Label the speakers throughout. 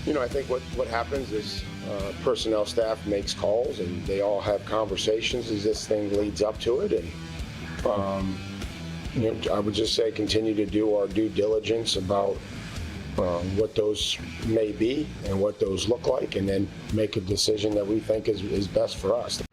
Speaker 1: I think what happens is personnel staff makes calls and they all have conversations as this thing leads up to it. And, I would just say continue to do our due diligence about what those may be and what those look like, and then make a decision that we think is best for us.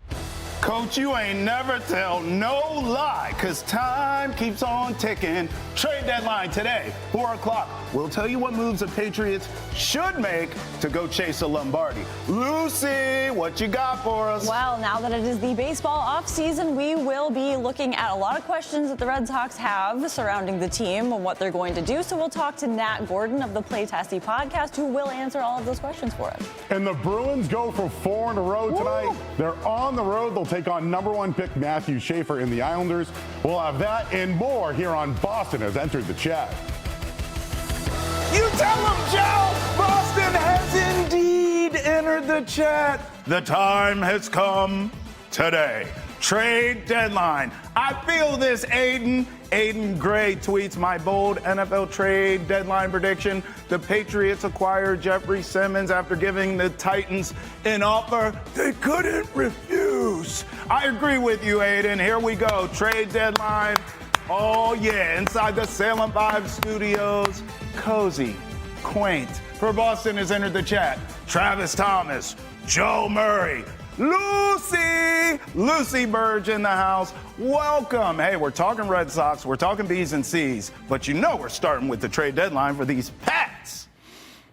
Speaker 2: Coach, you ain't never tell no lie, because time keeps on ticking. Trade deadline today, 4 o'clock. We'll tell you what moves the Patriots should make to go chase a Lombardi. Lucy, what you got for us?
Speaker 3: Well, now that it is the baseball offseason, we will be looking at a lot of questions that the Red Sox have surrounding the team and what they're going to do. So we'll talk to Nat Gordon of the Tessie podcast, who will answer all of those questions for us.
Speaker 4: And the Bruins go for 4 in a row tonight.
Speaker 3: Woo!
Speaker 4: They're on the road. They'll take on number 1 pick Matthew Schaefer in the Islanders. We'll have that and more here on Boston Has Entered the Chat.
Speaker 2: You tell them, Joe! Boston has indeed entered the chat. The time has come today. Trade deadline. I feel this, Aiden. Aiden Gray tweets my bold NFL trade deadline prediction. The Patriots acquired Jeffrey Simmons after giving the Titans an offer they couldn't refuse. I agree with you, Aiden. Here we go. Trade deadline. Oh, yeah. Inside the Salem 5 studios. Cozy, quaint. For Boston Has Entered the Chat. Travis Thomas, Joe Murray, Lucy Burdge in the house. Welcome. Hey, we're talking Red Sox, we're talking B's and C's, but we're starting with the trade deadline for these Pats.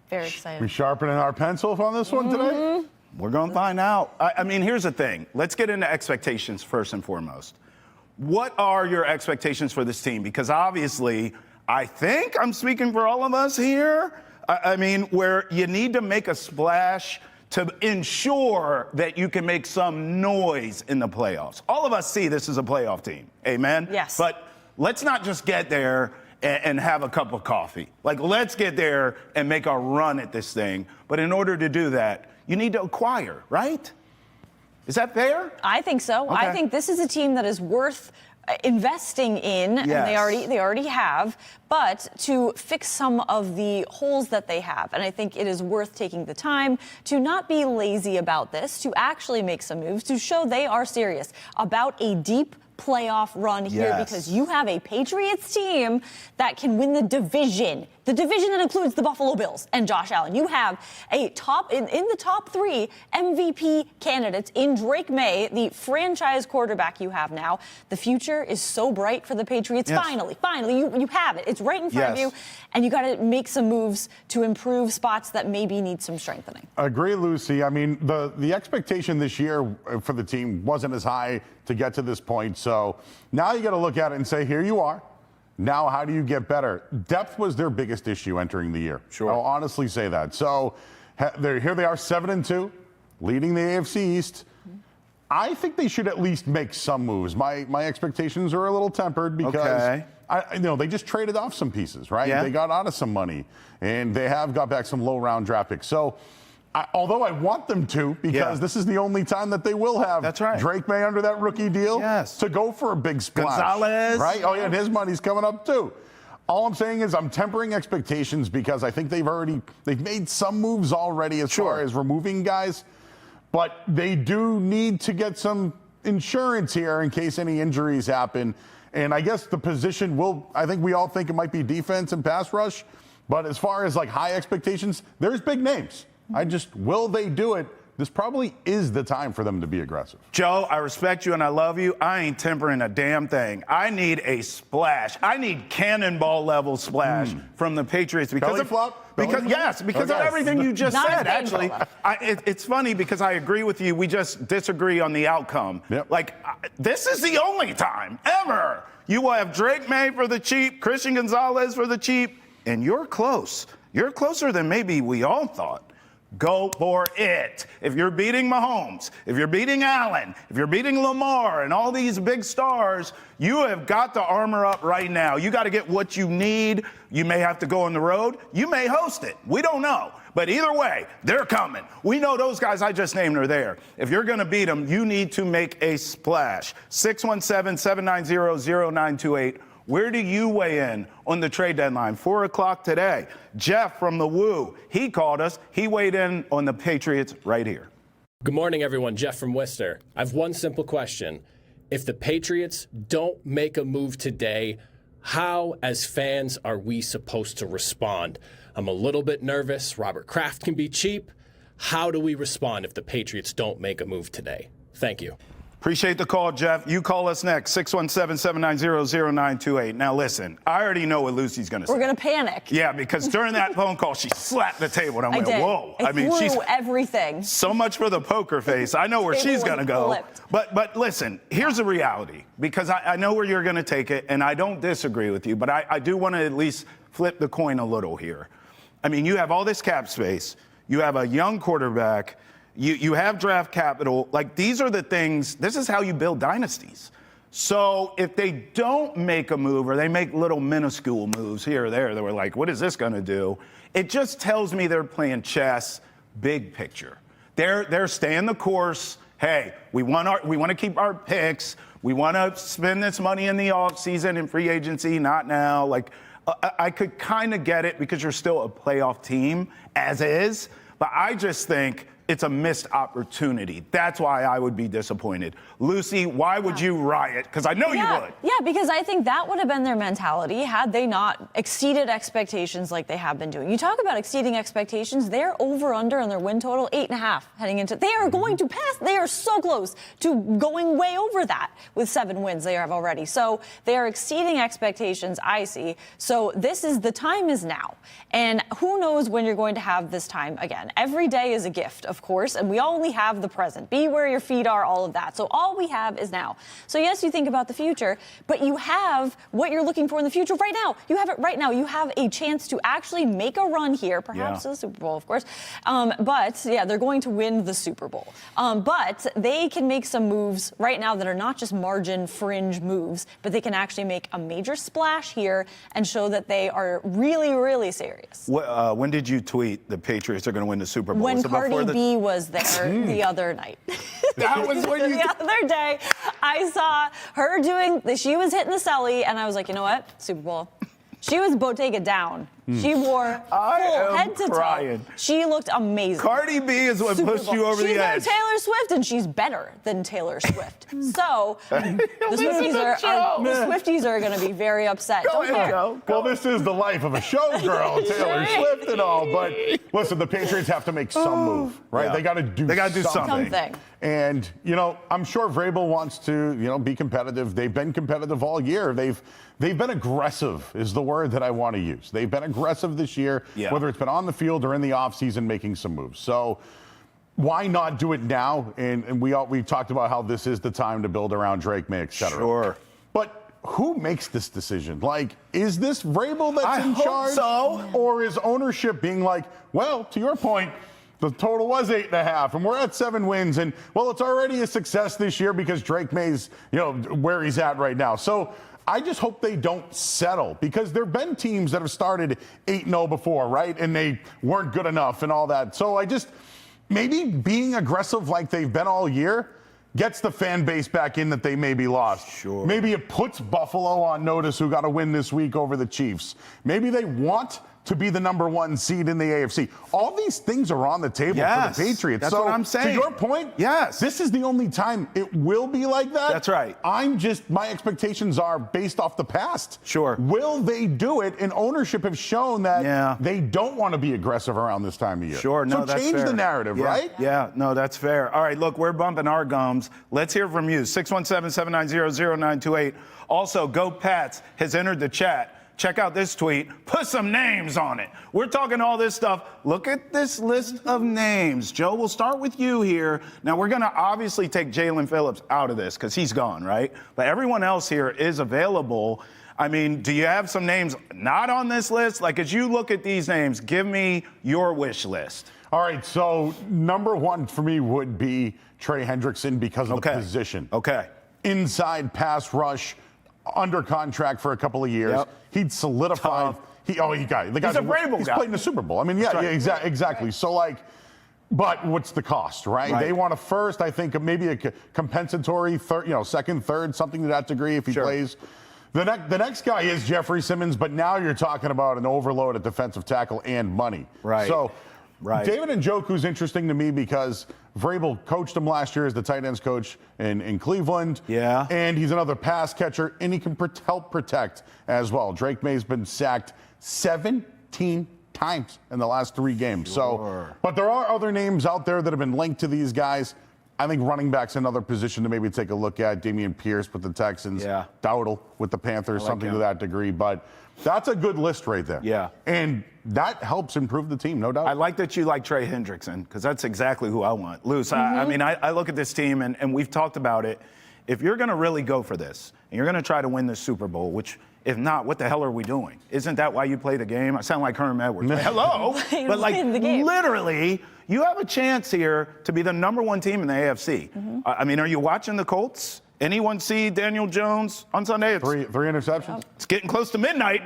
Speaker 3: Very excited.
Speaker 4: We sharpening our pencil on this one today?
Speaker 2: We're going to find out. I mean, here's the thing. Let's get into expectations first and foremost. What are your expectations for this team? Because obviously, I think I'm speaking for all of us here. I mean, where you need to make a splash to ensure that you can make some noise in the playoffs. All of us see this as a playoff team. Amen?
Speaker 3: Yes.
Speaker 2: But let's not just get there and have a cup of coffee. Like, let's get there and make a run at this thing. But in order to do that, you need to acquire, right? Is that fair?
Speaker 3: I think so.
Speaker 2: Okay.
Speaker 3: I think this is a team that is worth investing in,
Speaker 2: Yes.
Speaker 3: and they already have, but to fix some of the holes that they have. And I think it is worth taking the time to not be lazy about this, to actually make some moves, to show they are serious about a deep playoff run here,
Speaker 2: Yes.
Speaker 3: because you have a Patriots team that can win the division that includes the Buffalo Bills and Josh Allen. You have a in the top 3 MVP candidates in Drake May, the franchise quarterback you have now. The future is so bright for the Patriots.
Speaker 2: Yes.
Speaker 3: Finally, you have it. It's right in front of
Speaker 2: Yes.
Speaker 3: you, and you got to make some moves to improve spots that maybe need some strengthening.
Speaker 4: Agree, Lucy. I mean, the expectation this year for the team wasn't as high to get to this point. So now you got to look at it and say, here you are. Now, how do you get better? Depth was their biggest issue entering the year.
Speaker 2: Sure.
Speaker 4: I'll honestly say that. So here they are, 7-2, leading the AFC East. I think they should at least make some moves. My expectations are a little tempered because they just traded off some pieces, right?
Speaker 2: Yeah.
Speaker 4: They got out of some money, and they have got back some low-round draft picks. So although I want them to, because this is the only time that they will have Drake May under that rookie deal to go for a big splash.
Speaker 2: Gonzalez.
Speaker 4: Right? Oh, yeah, and his money's coming up too. All I'm saying is I'm tempering expectations because I think they've made some moves already as far as removing guys, but they do need to get some insurance here in case any injuries happen. And I guess the position I think we all think it might be defense and pass rush, but as far as like high expectations, there's big names. Will they do it? This probably is the time for them to be aggressive.
Speaker 2: Joe, I respect you and I love you. I ain't tempering a damn thing. I need a splash. I need cannonball level splash from the Patriots because of everything you just said. Actually, it's funny because I agree with you. We just disagree on the outcome.
Speaker 4: Yep.
Speaker 2: This is the only time ever you will have Drake May for the cheap, Christian Gonzalez for the cheap, and you're close. You're closer than maybe we all thought. Go for it. If you're beating Mahomes, if you're beating Allen, if you're beating Lamar and all these big stars, you have got to armor up right now. You got to get what you need. You may have to go on the road. You may host it. We don't know. But either way, they're coming. We know those guys I just named are there. If you're going to beat them, you need to make a splash. 617-790-0928. Where do you weigh in on the trade deadline? 4 o'clock today. Jeff from the Woo, he called us. He weighed in on the Patriots right here.
Speaker 5: Good morning, everyone. Jeff from Worcester. I have one simple question. If the Patriots don't make a move today, how, as fans, are we supposed to respond? I'm a little bit nervous. Robert Kraft can be cheap. How do we respond if the Patriots don't make a move today? Thank you.
Speaker 2: Appreciate the call, Jeff. You call us next, 617-790-0928. Now, listen, I already know what Lucy's going to say.
Speaker 3: We're going to panic.
Speaker 2: Yeah, because during that phone call, she slapped the table, and I went,
Speaker 3: did.
Speaker 2: whoa.
Speaker 3: I mean, she's everything.
Speaker 2: So much for the poker face. I know where she's going to go.
Speaker 3: Flipped.
Speaker 2: But listen, here's the reality, because I know where you're going to take it, and I don't disagree with you, but I do want to at least flip the coin a little here. I mean, you have all this cap space. You have a young quarterback. You have draft capital. Like, these are the things, this is how you build dynasties. So if they don't make a move or they make little minuscule moves here or there, they were like, what is this going to do? It just tells me they're playing chess, big picture. They're staying the course. Hey, we want to keep our picks. We want to spend this money in the offseason and free agency, not now. Like, I could kind of get it because you're still a playoff team as is, but I just think it's a missed opportunity. That's why I would be disappointed. Lucy, why would you riot? Because I know you would.
Speaker 3: Yeah, because I think that would have been their mentality had they not exceeded expectations like they have been doing. You talk about exceeding expectations, they're over under on their win total, 8.5 heading into. They are going to pass. They are so close to going way over that with 7 wins they have already. So they are exceeding expectations, I see. So the time is now. And who knows when you're going to have this time again. Every day is a gift, of course, and we only have the present. Be where your feet are, all of that. So all we have is now. So yes, you think about the future, but you have what you're looking for in the future right now. You have it right now. You have a chance to actually make a run here, perhaps the Super Bowl, of course. But yeah, they're going to win the Super Bowl. But they can make some moves right now that are not just margin fringe moves, but they can actually make a major splash here and show that they are really, really serious.
Speaker 2: When did you tweet the Patriots are going to win the Super Bowl?
Speaker 3: When Cardi B was there the other night.
Speaker 2: That was when you...
Speaker 3: The other day, I saw her she was hitting the celly, and I was like, you know what? Super Bowl. She was Bottega down. She wore full head to toe. She looked amazing.
Speaker 2: Cardi B is what
Speaker 3: Super
Speaker 2: pushed
Speaker 3: Bowl.
Speaker 2: you over the edge.
Speaker 3: She's Taylor Swift, and she's better than Taylor Swift. So the Swifties are going to be very upset.
Speaker 2: Go ahead, Joe.
Speaker 4: Well, this is the life of a showgirl, Taylor Swift and all. But listen, the Patriots have to make some move, right?
Speaker 2: Yeah.
Speaker 4: They got to do
Speaker 3: Something.
Speaker 4: And, I'm sure Vrabel wants to, be competitive. They've been competitive all year. They've been aggressive is the word that I want to use. They've been aggressive this year, whether it's been on the field or in the offseason making some moves. So why not do it now? And we talked about how this is the time to build around Drake May, et cetera.
Speaker 2: Sure.
Speaker 4: But who makes this decision? Like, is this Vrabel that's in charge?
Speaker 2: So.
Speaker 4: Or is ownership being like, well, to your point, the total was 8.5, and we're at 7 wins, and well, it's already a success this year because Drake May's, where he's at right now. So I just hope they don't settle because there have been teams that have started 8-0 before, right? And they weren't good enough and all that. So maybe being aggressive like they've been all year gets the fan base back in that they maybe lost.
Speaker 2: Sure.
Speaker 4: Maybe it puts Buffalo on notice, who got a win this week over the Chiefs. Maybe they want to be the number 1 seed in the AFC. All these things are on the table for the Patriots.
Speaker 2: That's what I'm saying.
Speaker 4: To your point, this is the only time it will be like that.
Speaker 2: That's right.
Speaker 4: My expectations are based off the past.
Speaker 2: Sure.
Speaker 4: Will they do it? And ownership have shown that they don't want to be aggressive around this time of year.
Speaker 2: Sure, no, that's fair.
Speaker 4: So change the narrative, right?
Speaker 2: Yeah, no, that's fair. All right, look, we're bumping our gums. Let's hear from you. 617-790-0928. Also, Go Pats has entered the chat. Check out this tweet. Put some names on it. We're talking all this stuff. Look at this list of names. Joe, we'll start with you here. Now, we're going to obviously take Jalen Phillips out of this because he's gone, right? But everyone else here is available. I mean, do you have some names not on this list? Like, as you look at these names, give me your wish list.
Speaker 4: All right, so number 1 for me would be Trey Hendrickson because of the position.
Speaker 2: Okay.
Speaker 4: Inside pass rush, under contract for a couple of years. He'd solidified.
Speaker 2: He's a Vrabel
Speaker 4: He's
Speaker 2: guy.
Speaker 4: played in the Super Bowl. I mean, exactly. So, but what's the cost, right? They want a first, I think, maybe a compensatory third, second, third, something to that degree if he plays The next guy is Jeffrey Simmons, but now you're talking about an overload at defensive tackle and money.
Speaker 2: Right.
Speaker 4: So
Speaker 2: right.
Speaker 4: David Njoku's interesting to me because Vrabel coached him last year as the tight ends coach in Cleveland.
Speaker 2: Yeah.
Speaker 4: And he's another pass catcher, and he can help protect as well. Drake May's been sacked 17 times in the last 3 games.
Speaker 2: Sure.
Speaker 4: But there are other names out there that have been linked to these guys. I think running back's another position to maybe take a look at. Damian Pierce with the Texans.
Speaker 2: Yeah.
Speaker 4: Dowdle with the Panthers,
Speaker 2: like
Speaker 4: something
Speaker 2: him.
Speaker 4: to that degree. But that's a good list right there.
Speaker 2: Yeah.
Speaker 4: And that helps improve the team, no doubt.
Speaker 2: I like that you like Trey Hendrickson because that's exactly who I want. Luce, I mean, I look at this team, and we've talked about it. If you're going to really go for this, and you're going to try to win this Super Bowl, which if not, what the hell are we doing? Isn't that why you play the game? I sound like Herm Edwards. Hello? But like literally, you have a chance here to be the #1 team in the AFC. I mean, are you watching the Colts? Anyone see Daniel Jones on Sunday? It's,
Speaker 4: three interceptions.
Speaker 2: It's getting close to midnight.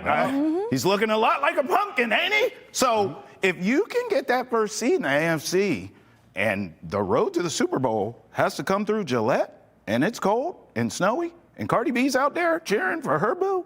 Speaker 2: He's looking a lot like a pumpkin, ain't he? So if you can get that first seed in the AFC, and the road to the Super Bowl has to come through Gillette, and it's cold and snowy, and Cardi B's out there cheering for her boo,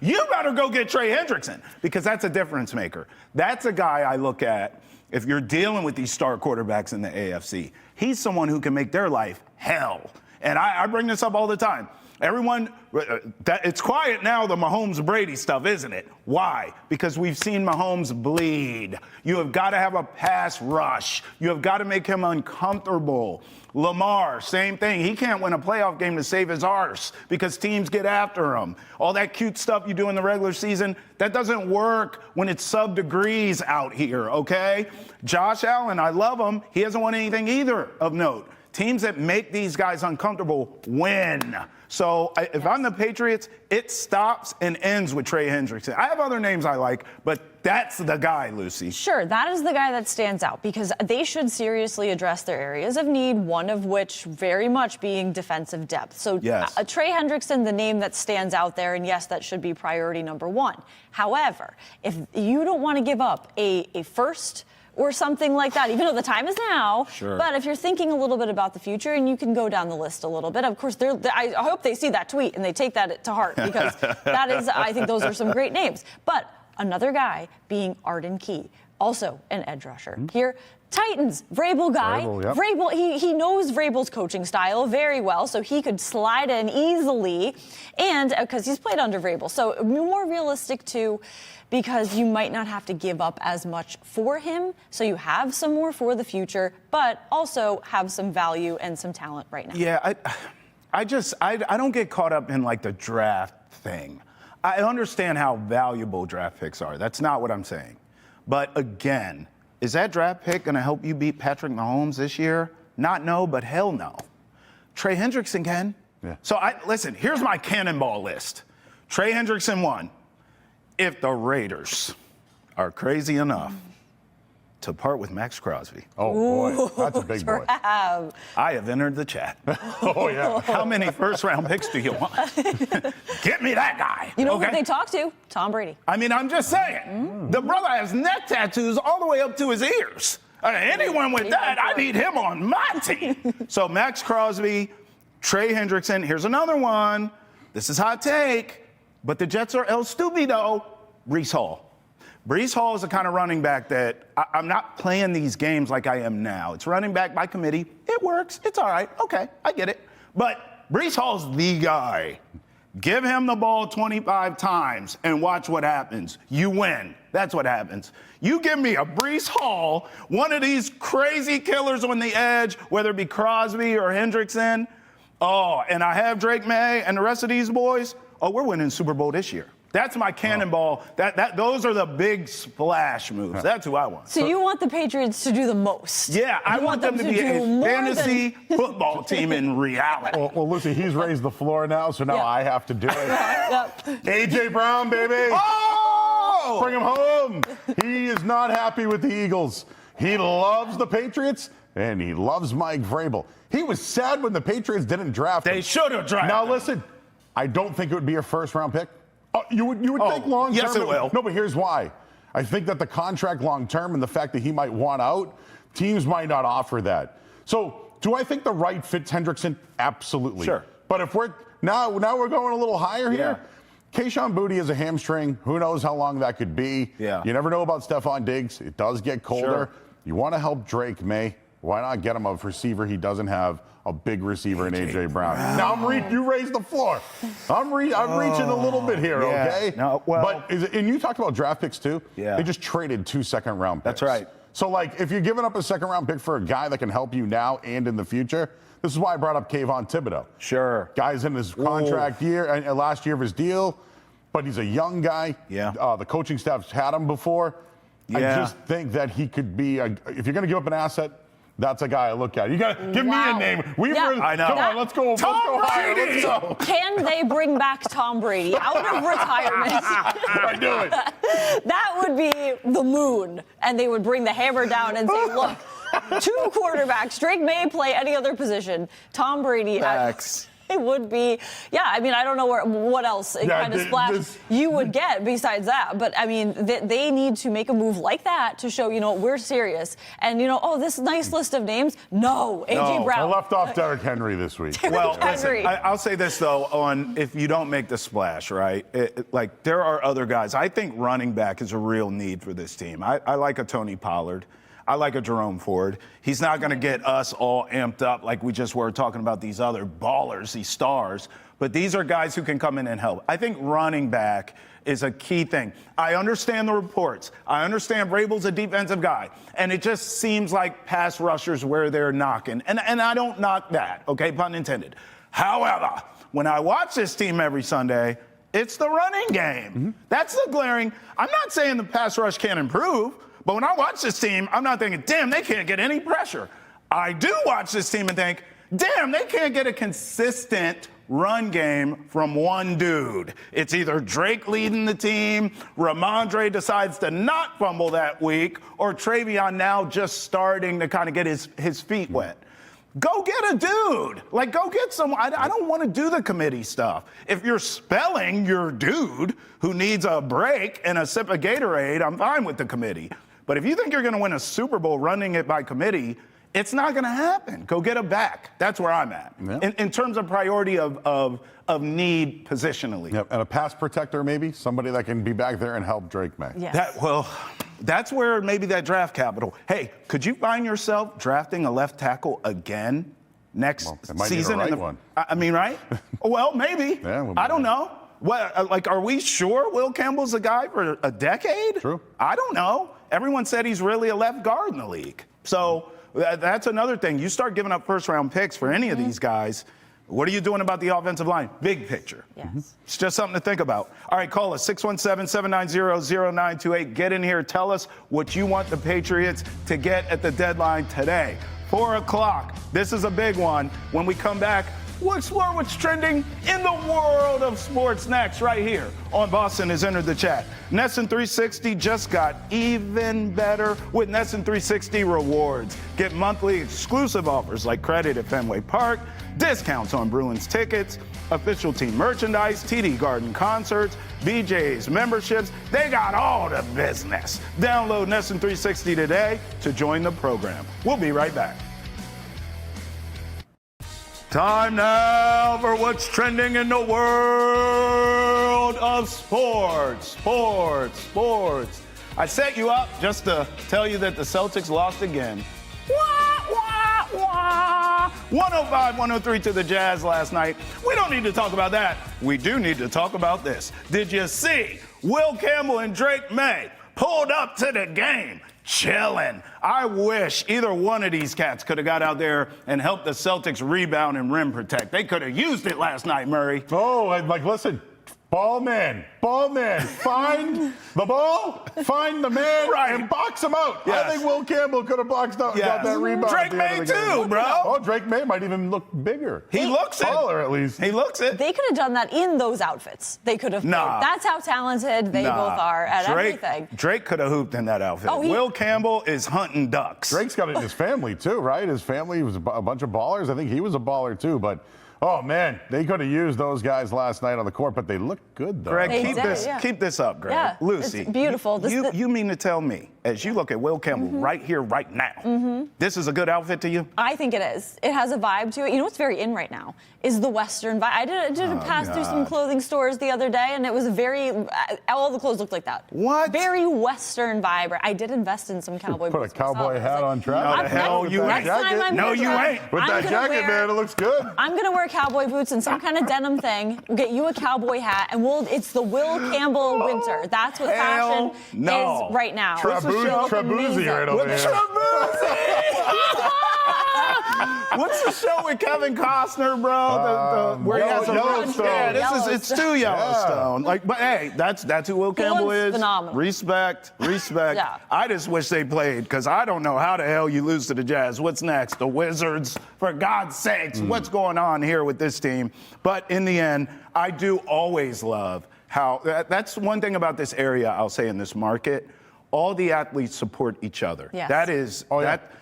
Speaker 2: you better go get Trey Hendrickson because that's a difference maker. That's a guy I look at if you're dealing with these star quarterbacks in the AFC. He's someone who can make their life hell. And I bring this up all the time. Everyone, it's quiet now, the Mahomes-Brady stuff, isn't it? Why? Because we've seen Mahomes bleed. You have got to have a pass rush. You have got to make him uncomfortable. Lamar, same thing. He can't win a playoff game to save his arse because teams get after him. All that cute stuff you do in the regular season, that doesn't work when it's sub-degrees out here, okay? Josh Allen, I love him. He hasn't won anything either of note. Teams that make these guys uncomfortable win. So if I'm the Patriots, it stops and ends with Trey Hendrickson. I have other names I like, but that's the guy, Lucy.
Speaker 3: Sure, that is the guy that stands out because they should seriously address their areas of need, one of which very much being defensive depth. So
Speaker 2: yes.
Speaker 3: Trey Hendrickson, the name that stands out there, and yes, that should be priority #1. However, if you don't want to give up a first or something like that, even though the time is now.
Speaker 2: Sure.
Speaker 3: But if you're thinking a little bit about the future, and you can go down the list a little bit, of course, I hope they see that tweet and they take that to heart because that is, I think those are some great names. But another guy being Arden Key, also an edge rusher. Here, Titans, Vrabel guy. Vrabel, he knows Vrabel's coaching style very well, so he could slide in easily, and because he's played under Vrabel. So more realistic too, because you might not have to give up as much for him, so you have some more for the future, but also have some value and some talent right now.
Speaker 2: Yeah, I don't get caught up in like the draft thing. I understand how valuable draft picks are. That's not what I'm saying. But again, is that draft pick going to help you beat Patrick Mahomes this year? Not no, but hell no. Trey Hendrickson can.
Speaker 4: Yeah.
Speaker 2: So listen, here's my cannonball list. Trey Hendrickson 1. If the Raiders are crazy enough to part with Max Crosby.
Speaker 4: Oh, boy. That's a big boy.
Speaker 2: I have entered the chat.
Speaker 4: Oh, yeah.
Speaker 2: How many first-round picks do you want? Get me that guy.
Speaker 3: You know who they talk to? Tom Brady.
Speaker 2: I mean, I'm just saying. The brother has neck tattoos all the way up to his ears. Anyone with that, I need him on my team. So Max Crosby, Trey Hendrickson. Here's another one. This is hot take. But the Jets are El Stupido. Breece Hall. Breece Hall is the kind of running back that I'm not playing these games like I am now. It's running back by committee. It works. It's all right. Okay, I get it. But Breece Hall's the guy. Give him the ball 25 times and watch what happens. You win. That's what happens. You give me a Breece Hall, one of these crazy killers on the edge, whether it be Crosby or Hendrickson. Oh, and I have Drake May and the rest of these boys. Oh, we're winning Super Bowl this year. That's my cannonball. Those are the big splash moves. That's who I want.
Speaker 3: So you want the Patriots to do the most?
Speaker 2: Yeah, I want them to be a fantasy football team in reality.
Speaker 4: Well, Lucy, he's raised the floor now, so now I have to do it.
Speaker 3: Yep.
Speaker 4: A.J. Brown, baby.
Speaker 2: Oh!
Speaker 4: Bring him home. He is not happy with the Eagles. He loves the Patriots, and he loves Mike Vrabel. He was sad when the Patriots didn't draft him.
Speaker 2: They should have drafted
Speaker 4: Now,
Speaker 2: him.
Speaker 4: listen, I don't think it would be a first-round pick. You would think long-term.
Speaker 2: Yes, it will.
Speaker 4: No, but here's why. I think that the contract long-term and the fact that he might want out, teams might not offer that. So do I think the right fits Hendrickson? Absolutely.
Speaker 2: Sure.
Speaker 4: But if we're Now we're going a little higher here. Kayshon Boutte is a hamstring. Who knows how long that could be?
Speaker 2: Yeah.
Speaker 4: You never know about Stephon Diggs. It does get colder.
Speaker 2: Sure.
Speaker 4: You want to help Drake May. Why not get him a receiver he doesn't have, a big receiver in A.J. Brown? Now, you raised the floor. I'm reaching a little bit here, okay?
Speaker 2: No, well,
Speaker 4: and you talked about draft picks, too.
Speaker 2: Yeah.
Speaker 4: They just traded 2 second-round picks.
Speaker 2: That's right.
Speaker 4: So, like, if you're giving up a second-round pick for a guy that can help you now and in the future, this is why I brought up Kayvon Thibodeau.
Speaker 2: Sure.
Speaker 4: Guy's in his contract year, and last year of his deal, but he's a young guy.
Speaker 2: Yeah.
Speaker 4: The coaching staff's had him before.
Speaker 2: Yeah.
Speaker 4: I just think that he could be, if you're going to give up an asset, that's a guy I look at. You got to give me a name.
Speaker 2: I know.
Speaker 4: Come on, let's go.
Speaker 2: Tom
Speaker 4: higher.
Speaker 2: Brady!
Speaker 4: Let's go.
Speaker 3: Can they bring back Tom Brady out of retirement?
Speaker 4: I do it.
Speaker 3: That would be the moon. And they would bring the hammer down and say, look, 2 quarterbacks. Drake May play any other position. Tom Brady. It would be, I mean, I don't know what else kind of splash you would get besides that. But, I mean, they need to make a move like that to show, we're serious. And, this nice list of names, no, A.J. Brown.
Speaker 4: I left off Derrick Henry this week.
Speaker 2: Well, listen, I'll say this, though, on if you don't make the splash, right? There are other guys. I think running back is a real need for this team. I like a Tony Pollard. I like a Jerome Ford. He's not going to get us all amped up like we just were talking about these other ballers, these stars. But these are guys who can come in and help. I think running back is a key thing. I understand the reports. I understand Vrabel's a defensive guy. And it just seems like pass rushers where they're knocking. And I don't knock that, okay, pun intended. However, when I watch this team every Sunday, it's the running game. Mm-hmm. That's the glaring. I'm not saying the pass rush can't improve. But when I watch this team, I'm not thinking, damn, they can't get any pressure. I do watch this team and think, damn, they can't get a consistent run game from one dude. It's either Drake leading the team, Ramondre decides to not fumble that week, or Travion now just starting to kind of get his feet wet. Go get a dude. Go get someone. I don't want to do the committee stuff. If you're spelling your dude who needs a break and a sip of Gatorade, I'm fine with the committee. But if you think you're going to win a Super Bowl running it by committee, it's not going to happen. Go get a back. That's where I'm at. Yeah. In terms of priority of need positionally.
Speaker 4: Yep. And a pass protector, maybe? Somebody that can be back there and help Drake May.
Speaker 3: Yes.
Speaker 2: That's where maybe that draft capital. Hey, could you find yourself drafting a left tackle again next season? I mean, right? Well, maybe. Yeah, I don't know. Well, are we sure Will Campbell's a guy for a decade?
Speaker 4: True.
Speaker 2: I don't know. Everyone said he's really a left guard in the league. So that's another thing. You start giving up first-round picks for any of these guys, what are you doing about the offensive line? Big picture.
Speaker 3: Yes.
Speaker 2: It's just something to think about. All right, call us, 617-790-0928. Get in here. Tell us what you want the Patriots to get at the deadline today. 4 o'clock. This is a big one. When we come back, we'll explore what's trending in the world of sports next, right here on Boston Has Entered the Chat. Nesson 360 just got even better with Nesson 360 rewards. Get monthly exclusive offers like credit at Fenway Park, discounts on Bruins tickets, official team merchandise, TD Garden concerts, BJ's memberships. They got all the business. Download Nesson 360 today to join the program. We'll be right back. Time now for what's trending in the world of sports. I set you up just to tell you that the Celtics lost again. 105-103 to the Jazz last night. We don't need to talk about that. We do need to talk about this. Did you see Will Campbell and Drake May pulled up to the game? Chilling. I wish either one of these cats could have got out there and helped the Celtics rebound and rim protect. They could have used it last night, Murray.
Speaker 4: Listen, ball man, find the ball, find the man, and box him out.
Speaker 2: Yes.
Speaker 4: I think Will Campbell could have boxed out and got that rebound.
Speaker 2: Drake May too, bro.
Speaker 4: Oh, Drake May might even look bigger.
Speaker 2: He looks
Speaker 4: taller, at least.
Speaker 2: He looks it.
Speaker 3: They could have done that in those outfits. They could have.
Speaker 2: Nah.
Speaker 3: That's how talented they both are at everything.
Speaker 2: Drake could have hooped in that outfit. Will Campbell is hunting ducks.
Speaker 4: Drake's got it in his family too, right? His family was a bunch of ballers. I think he was a baller too, but oh man, they could have used those guys last night on the court, but they look good, though.
Speaker 2: Greg,
Speaker 3: They
Speaker 2: keep
Speaker 3: did,
Speaker 2: keep this up, Greg.
Speaker 3: Yeah,
Speaker 2: Lucy,
Speaker 3: it's beautiful.
Speaker 2: You mean to tell me, as you look at Will Campbell right here, right now, this is a good outfit to you?
Speaker 3: I think it is. It has a vibe to it. You know what's very in right now is the Western vibe. I did pass through some clothing stores the other day, and it was all the clothes looked like that.
Speaker 2: What?
Speaker 3: Very Western vibe. I did invest in some cowboy
Speaker 4: Put a
Speaker 3: boots myself.
Speaker 4: cowboy
Speaker 3: I was
Speaker 4: hat
Speaker 3: like,
Speaker 4: on track.
Speaker 2: No, the hell you
Speaker 3: next
Speaker 2: ain't.
Speaker 3: time I'm
Speaker 2: No,
Speaker 3: gonna
Speaker 2: you
Speaker 3: try-
Speaker 2: ain't.
Speaker 4: With
Speaker 3: I'm
Speaker 4: that
Speaker 3: gonna
Speaker 4: jacket,
Speaker 3: wear-
Speaker 4: man, it looks good.
Speaker 3: I'm gonna wear cowboy boots and some kind of denim thing. We'll get you a cowboy hat, and it's the Will Campbell winter. That's what
Speaker 2: Hell
Speaker 3: fashion
Speaker 2: no.
Speaker 3: is right now.
Speaker 4: Trabuzzi right over
Speaker 2: What's
Speaker 4: here.
Speaker 2: What's the show with Kevin Costner, bro? Where he has a
Speaker 4: Yellowstone.
Speaker 2: Yeah, it's too Yellowstone.
Speaker 4: Yeah.
Speaker 2: But hey, that's who Will Campbell
Speaker 3: looks
Speaker 2: is.
Speaker 3: phenomenal.
Speaker 2: Respect.
Speaker 3: Yeah.
Speaker 2: I just wish they played because I don't know how the hell you lose to the Jazz. What's next? The Wizards? For God's sakes, what's going on here with this team? But in the end, I do always love how that's one thing about this area. I'll say in this market. All the athletes support each other.
Speaker 3: Yes.
Speaker 2: That is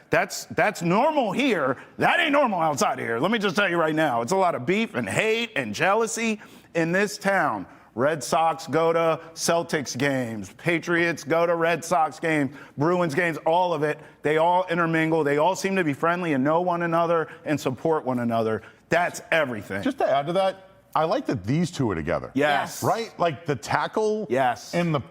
Speaker 2: that's normal here. That ain't normal outside of here. Let me just tell you right now. It's a lot of beef and hate and jealousy in this town. Red Sox go to Celtics games. Patriots go to Red Sox games. Bruins games, all of it. They all intermingle. They all seem to be friendly and know one another and support one another. That's everything.
Speaker 4: Just to add to that, I like that these two are together.
Speaker 2: Yes.
Speaker 4: Right? Like the tackle.
Speaker 2: Yes.
Speaker 4: In the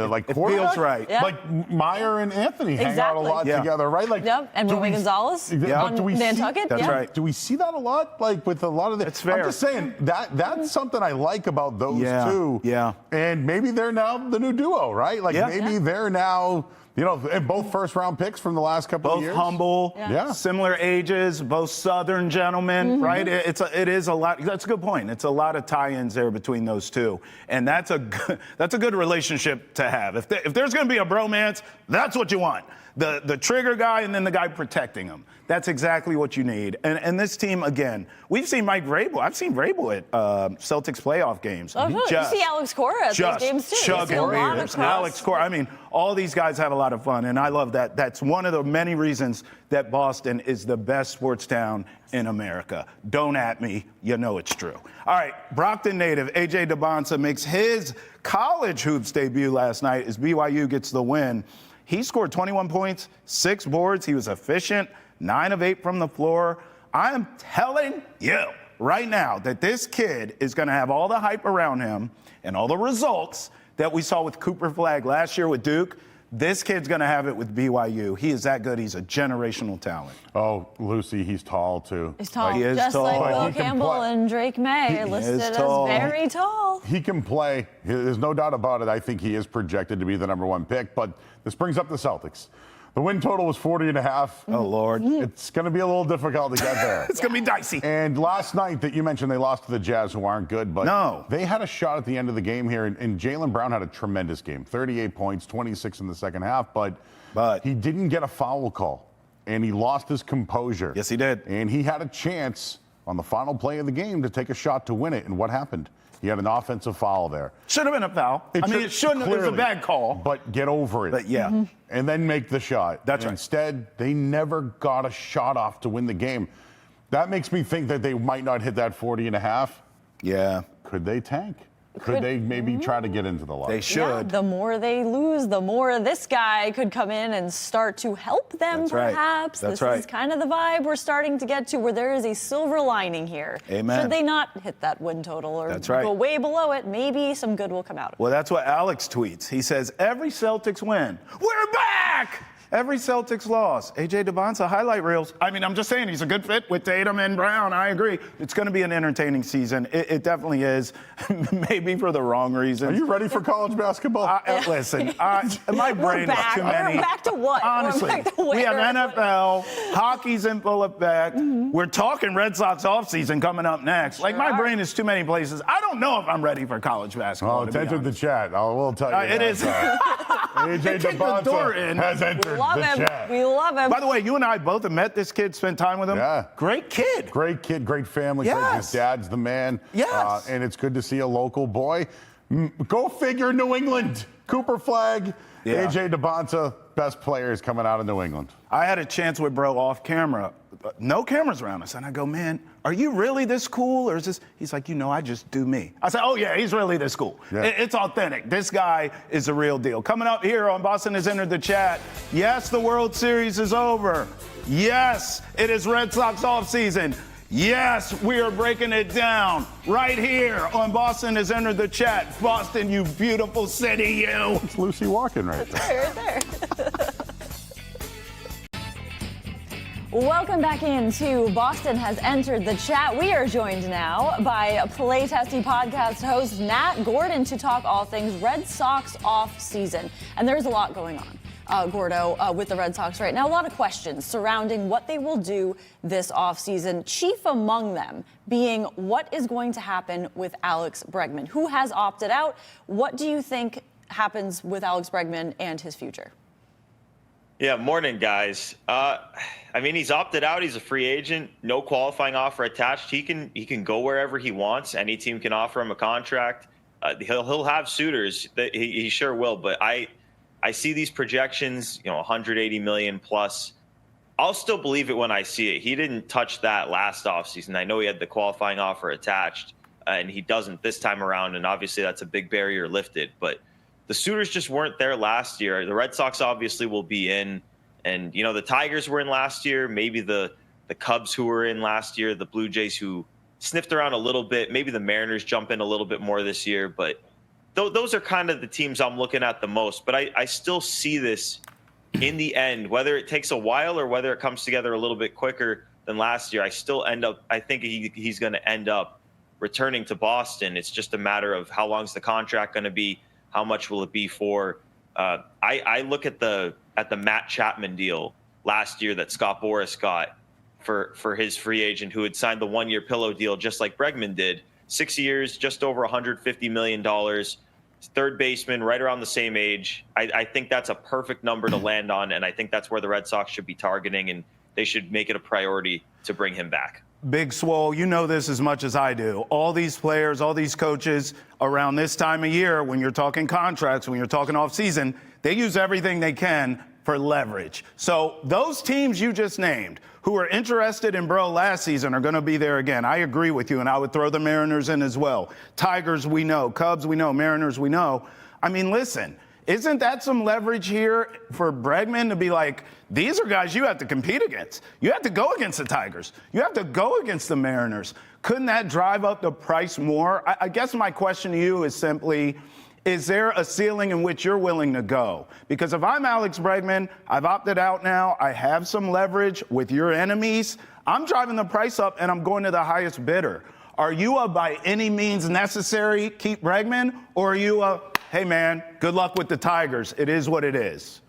Speaker 4: like
Speaker 2: It
Speaker 4: quarterback.
Speaker 2: feels right.
Speaker 3: Yeah.
Speaker 4: Like Meyer and Anthony hang out a
Speaker 3: Exactly.
Speaker 4: lot
Speaker 2: Yeah.
Speaker 4: together, right? Like.
Speaker 3: Yep, and
Speaker 4: do
Speaker 3: Roy
Speaker 4: we-
Speaker 3: Gonzalez
Speaker 4: Yeah.
Speaker 3: on
Speaker 4: Do we see-
Speaker 3: Nantucket.
Speaker 2: That's
Speaker 3: yeah.
Speaker 2: right.
Speaker 4: Do we see that a lot? Like with a lot of the.
Speaker 2: It's fair.
Speaker 4: I'm just saying that's something I like about those
Speaker 2: Yeah,
Speaker 4: two.
Speaker 2: yeah.
Speaker 4: And maybe they're now the new duo, right? Like
Speaker 2: Yeah.
Speaker 4: maybe
Speaker 3: Yeah.
Speaker 4: they're now, and both first round picks from the last couple of
Speaker 2: Both
Speaker 4: years.
Speaker 2: humble,
Speaker 4: Yeah.
Speaker 2: similar ages, both Southern gentlemen, right? It is a lot. That's a good point. It's a lot of tie-ins there between those two, and that's a good relationship to have. If there's going to be a bromance, that's what you want. The trigger guy and then the guy protecting him. That's exactly what you need. And this team, again, we've seen Mike Vrabel. I've seen Vrabel at Celtics playoff games.
Speaker 3: Oh, no, you see Alex Cora at those games too. You see a
Speaker 2: chugging
Speaker 3: lot
Speaker 2: beers.
Speaker 3: of
Speaker 2: Alex Cora. I mean, all these guys have a lot of fun, and I love that. That's one of the many reasons that Boston is the best sports town in America. Don't at me. You know it's true. All right, Brockton native A.J. DeBonsa makes his college hoops debut last night as BYU gets the win. He scored 21 points, 6 boards. He was efficient, 9 of 8 from the floor. I am telling you right now that this kid is going to have all the hype around him and all the results that we saw with Cooper Flagg last year with Duke. This kid's going to have it with BYU. He is that good. He's a generational talent.
Speaker 4: Oh, Lucy, he's tall too.
Speaker 3: He's tall,
Speaker 2: He is
Speaker 3: just
Speaker 2: tall.
Speaker 3: like
Speaker 2: But
Speaker 3: Will
Speaker 4: he can
Speaker 3: Campbell
Speaker 4: play.
Speaker 3: and Drake May are
Speaker 2: He
Speaker 3: listed
Speaker 2: is
Speaker 3: as
Speaker 2: tall.
Speaker 3: very tall.
Speaker 4: He can play. There's no doubt about it. I think he is projected to be the number 1 pick. But this brings up the Celtics. The win total was 40.5.
Speaker 2: Oh, Lord.
Speaker 4: It's going to be a little difficult to get there.
Speaker 2: It's going to be dicey.
Speaker 4: And last night that you mentioned, they lost to the Jazz, who aren't good, but
Speaker 2: No.
Speaker 4: they had a shot at the end of the game here, and Jaylen Brown had a tremendous game. 38 points, 26 in the second half, but he didn't get a foul call, and he lost his composure.
Speaker 2: Yes, he did.
Speaker 4: And he had a chance on the final play of the game to take a shot to win it, and what happened? He had an offensive foul there.
Speaker 2: Should have been a foul. It shouldn't have. It was a
Speaker 4: clearly,
Speaker 2: bad call.
Speaker 4: But get over it.
Speaker 2: But yeah.
Speaker 4: And then make the shot.
Speaker 2: That's right.
Speaker 4: Instead, they never got a shot off to win the game. That makes me think that they might not hit that 40.5.
Speaker 2: Yeah.
Speaker 4: Could they tank? Could they maybe try to get into the lottery?
Speaker 2: They should.
Speaker 3: Yeah, the more they lose, the more this guy could come in and start to help them,
Speaker 2: That's right.
Speaker 3: perhaps.
Speaker 2: That's
Speaker 3: This
Speaker 2: right.
Speaker 3: is kind of the vibe we're starting to get to, where there is a silver lining here.
Speaker 2: Amen.
Speaker 3: Should they not hit that win total or
Speaker 2: That's right.
Speaker 3: go way below it, maybe some good will come out of it.
Speaker 2: Well, that's what Alex tweets. He says, every Celtics win. We're back! Every Celtics loss. A.J. DeBonsa highlight reels. I mean, I'm just saying he's a good fit with Tatum and Brown. I agree. It's going to be an entertaining season. It definitely is. Maybe for the wrong reasons.
Speaker 4: Are you ready for college basketball?
Speaker 2: Listen, my brain is
Speaker 3: back.
Speaker 2: too many.
Speaker 3: We're back to what? We're
Speaker 2: Honestly,
Speaker 3: back to where?
Speaker 2: we have NFL, hockey's in full effect. We're talking Red Sox offseason coming up next. Like, my brain is too many places. I don't know if I'm ready for college basketball.
Speaker 4: Oh,
Speaker 2: to
Speaker 4: it's
Speaker 2: be
Speaker 4: entered the
Speaker 2: honest.
Speaker 4: chat. I will tell you.
Speaker 2: It is.
Speaker 4: A.J.
Speaker 2: Kick the door in.
Speaker 4: DeBonsa has entered
Speaker 3: Love
Speaker 4: the
Speaker 3: him.
Speaker 4: chat.
Speaker 3: We love him.
Speaker 2: By the way, you and I both have met this kid, spent time with him.
Speaker 4: Yeah.
Speaker 2: Great kid.
Speaker 4: Great kid, great family.
Speaker 2: Yes.
Speaker 4: His dad's the man.
Speaker 2: Yes.
Speaker 4: And it's good to see a local boy. Go figure, New England. Cooper Flagg,
Speaker 2: Yeah.
Speaker 4: A.J. DeBonsa, best players coming out of New England.
Speaker 2: I had a chance with bro off camera no cameras around us. And I go, man, are you really this cool? Or is this? He's like, I just do me. I said, oh, yeah, he's really this cool.
Speaker 4: Yeah.
Speaker 2: It's authentic. This guy is the real deal. Coming up here on Boston Has Entered the Chat. Yes, the World Series is over. Yes, it is Red Sox offseason. Yes, we are breaking it down right here on Boston Has Entered the Chat. Boston, you beautiful city, you.
Speaker 4: It's Lucy walking right there.
Speaker 3: Right there. Welcome back into Boston Has Entered the Chat. We are joined now by Play Tessie podcast host Nat Gordon to talk all things Red Sox off season. And there's a lot going on. Gordo, with the Red Sox right now. A lot of questions surrounding what they will do this offseason, chief among them being what is going to happen with Aleg Bregman, who has opted out. What do you think happens with Aleg Bregman and his future?
Speaker 6: Yeah, morning, guys. He's opted out. He's a free agent. No qualifying offer attached. He can go wherever he wants. Any team can offer him a contract. He'll have suitors. He sure will, but I see these projections, 180 million plus. I'll still believe it when I see it. He didn't touch that last offseason. I know he had the qualifying offer attached, and he doesn't this time around, and obviously that's a big barrier lifted. But the suitors just weren't there last year. The Red Sox obviously will be in, and, the Tigers were in last year, maybe the Cubs who were in last year, the Blue Jays who sniffed around a little bit, maybe the Mariners jump in a little bit more this year, but those are kind of the teams I'm looking at the most. But I still see this in the end, whether it takes a while or whether it comes together a little bit quicker than last year. I think he's going to end up returning to Boston. It's just a matter of how long's the contract going to be, how much will it be for. I look at the Matt Chapman deal last year that Scott Boras got for his free agent, who had signed the 1-year pillow deal just like Bregman did. 6 years, just over $150 million. Third baseman, right around the same age. I think that's a perfect number to land on, and I think that's where the Red Sox should be targeting, and they should make it a priority to bring him back.
Speaker 2: Big Swole, you know this as much as I do. All these players, all these coaches around this time of year, when you're talking contracts, when you're talking offseason, they use everything they can for leverage. So those teams you just named who were interested in Bro last season are going to be there again. I agree with you, and I would throw the Mariners in as well. Tigers, we know. Cubs, we know. Mariners, we know. Listen, isn't that some leverage here for Bregman to be like, these are guys you have to compete against. You have to go against the Tigers. You have to go against the Mariners. Couldn't that drive up the price more? I guess my question to you is simply, is there a ceiling in which you're willing to go? Because if I'm Aleg Bregman, I've opted out now, I have some leverage with your enemies, I'm driving the price up and I'm going to the highest bidder. Are you a by any means necessary keep Bregman, or are you a, hey man, good luck with the Tigers, it is what it is?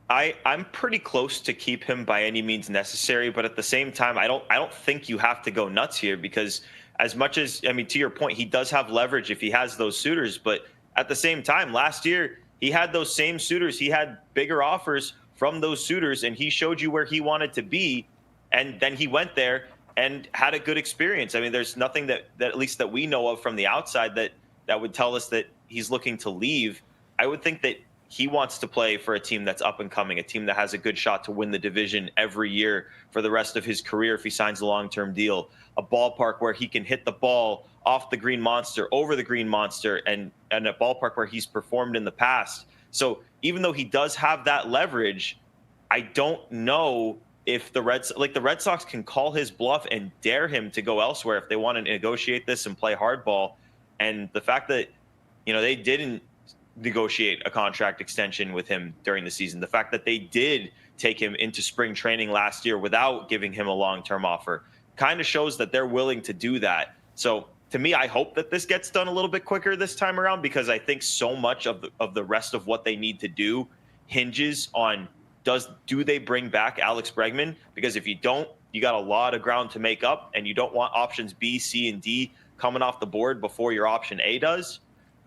Speaker 6: I'm pretty close to keep him by any means necessary, but at the same time, I don't think you have to go nuts here, because as much as, to your point, he does have leverage if he has those suitors, but at the same time, last year, he had those same suitors. He had bigger offers from those suitors, and he showed you where he wanted to be, and then he went there and had a good experience. There's nothing that at least that we know of from the outside that would tell us that he's looking to leave. I would think that he wants to play for a team that's up and coming, a team that has a good shot to win the division every year for the rest of his career if he signs a long-term deal, a ballpark where he can hit the ball off the green monster, over the green monster, and a ballpark where he's performed in the past. So even though he does have that leverage, I don't know if the Red Sox can call his bluff and dare him to go elsewhere if they want to negotiate this and play hardball. And the fact that, they didn't negotiate a contract extension with him during the season, the fact that they did take him into spring training last year without giving him a long-term offer, kind of shows that they're willing to do that. So to me, I hope that this gets done a little bit quicker this time around, because I think so much of the rest of what they need to do hinges on do they bring back Aleg Bregman? Because if you don't, you got a lot of ground to make up, and you don't want options B, C, and D coming off the board before your option A does.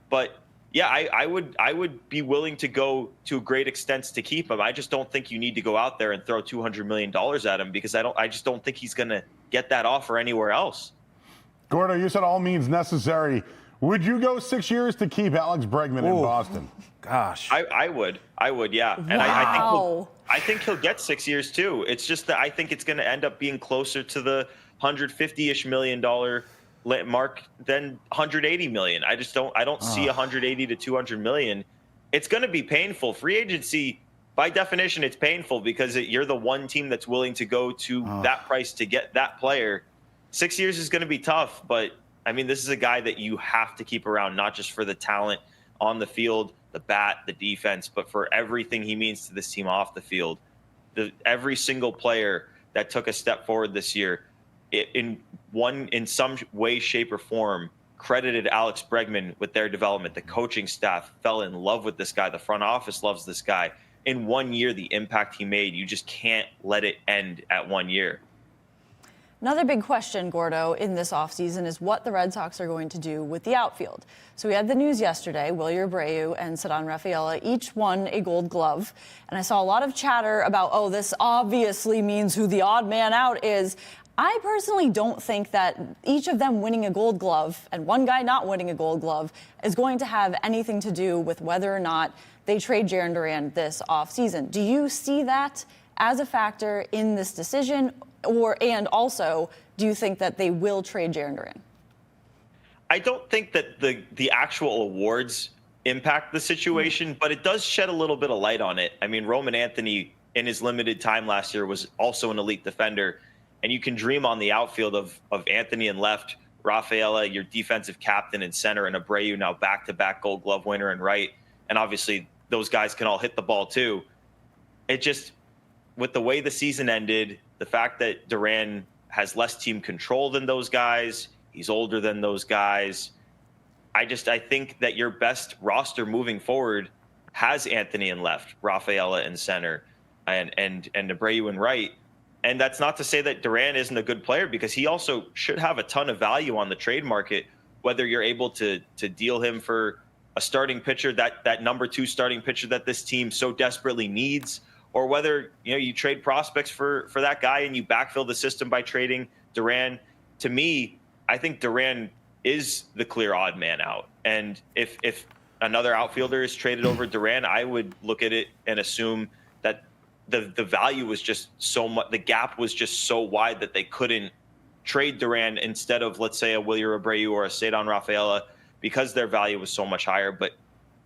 Speaker 6: But yeah, I would be willing to go to great extents to keep him. I just don't think you need to go out there and throw $200 million at him, because I just don't think he's going to get that offer anywhere else.
Speaker 4: Gordo, you said all means necessary. Would you go 6 years to keep Aleg Bregman in Boston?
Speaker 2: Gosh.
Speaker 6: I would, yeah. And
Speaker 3: Wow.
Speaker 6: I think he'll get 6 years too. It's just that I think it's going to end up being closer to the $150-ish million mark than 180 million. I don't see 180 to 200 million. It's going to be painful. Free agency, by definition, it's painful because you're the one team that's willing to go to that price to get that player. 6 years is going to be tough, but I mean, this is a guy that you have to keep around, not just for the talent on the field, the bat, the defense, but for everything he means to this team off the field. Every single player that took a step forward this year, in some way, shape, or form, credited Aleg Bregman with their development. The coaching staff fell in love with this guy. The front office loves this guy. In 1 year, the impact he made, you just can't let it end at 1 year.
Speaker 3: Another big question, Gordo, in this offseason is what the Red Sox are going to do with the outfield. So we had the news yesterday, Wilyer Abreu and Ceddanne Rafaela each won a Gold Glove. And I saw a lot of chatter about, oh, this obviously means who the odd man out is. I personally don't think that each of them winning a Gold Glove and one guy not winning a Gold Glove is going to have anything to do with whether or not they trade Jarren Duran this offseason. Do you see that as a factor in this decision? And also, do you think that they will trade Jarren Duran?
Speaker 6: I don't think that the actual awards impact the situation, but it does shed a little bit of light on it. I mean, Roman Anthony, in his limited time last year, was also an elite defender. And you can dream on the outfield of Anthony in left, Rafaela, your defensive captain in center, and Abreu, now back-to-back Gold Glove winner in right. And obviously, those guys can all hit the ball too. It just, with the way the season ended, the fact that Duran has less team control than those guys, he's older than those guys. I think that your best roster moving forward has Anthony in left, Rafaela in center, and Abreu in right. And that's not to say that Duran isn't a good player, because he also should have a ton of value on the trade market, whether you're able to deal him for a starting pitcher, that number 2 starting pitcher that this team so desperately needs, or whether you trade prospects for that guy and you backfill the system by trading Duran. To me, I think Duran is the clear odd man out. And if another outfielder is traded over Duran, I would look at it and assume that the value was just so much, the gap was just so wide that they couldn't trade Duran instead of, let's say, a Wilyer Abreu or a Ceddanne Rafaela, because their value was so much higher. But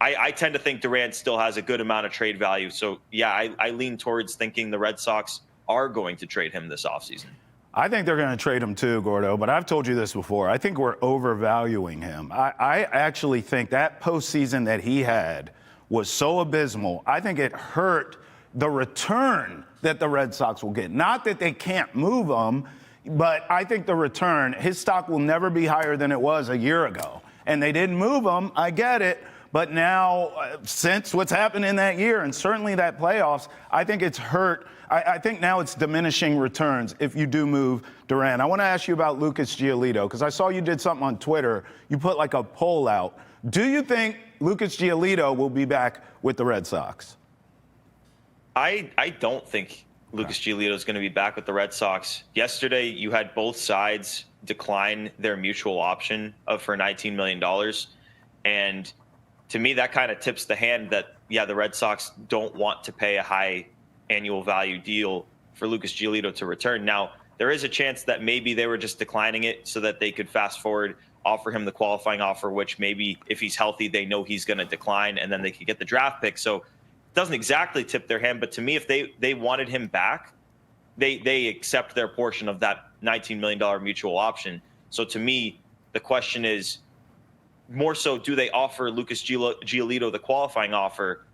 Speaker 6: I tend to think Duran still has a good amount of trade value. So, yeah, I lean towards thinking the Red Sox are going to trade him this offseason.
Speaker 2: I think they're going to trade him too, Gordo, but I've told you this before. I think we're overvaluing him. I actually think that postseason that he had was so abysmal. I think it hurt the return that the Red Sox will get. Not that they can't move him, but I think the return, his stock will never be higher than it was a year ago. And they didn't move him, I get it. But now, since what's happened in that year, and certainly that playoffs, I think it's hurt. I think now it's diminishing returns if you do move Duran. I want to ask you about Lucas Giolito, because I saw you did something on Twitter. You put like a poll out. Do you think Lucas Giolito will be back with the Red Sox?
Speaker 6: I don't think Lucas Giolito is going to be back with the Red Sox. Yesterday, you had both sides decline their mutual option for $19 million. And to me, that kind of tips the hand that, yeah, the Red Sox don't want to pay a high annual value deal for Lucas Giolito to return. Now, there is a chance that maybe they were just declining it so that they could fast forward, offer him the qualifying offer, which maybe if he's healthy, they know he's going to decline, and then they could get the draft pick. So it doesn't exactly tip their hand, but to me, if they wanted him back, they accept their portion of that $19 million mutual option. So to me, the question is, more so, do they offer Lucas Giolito the qualifying offer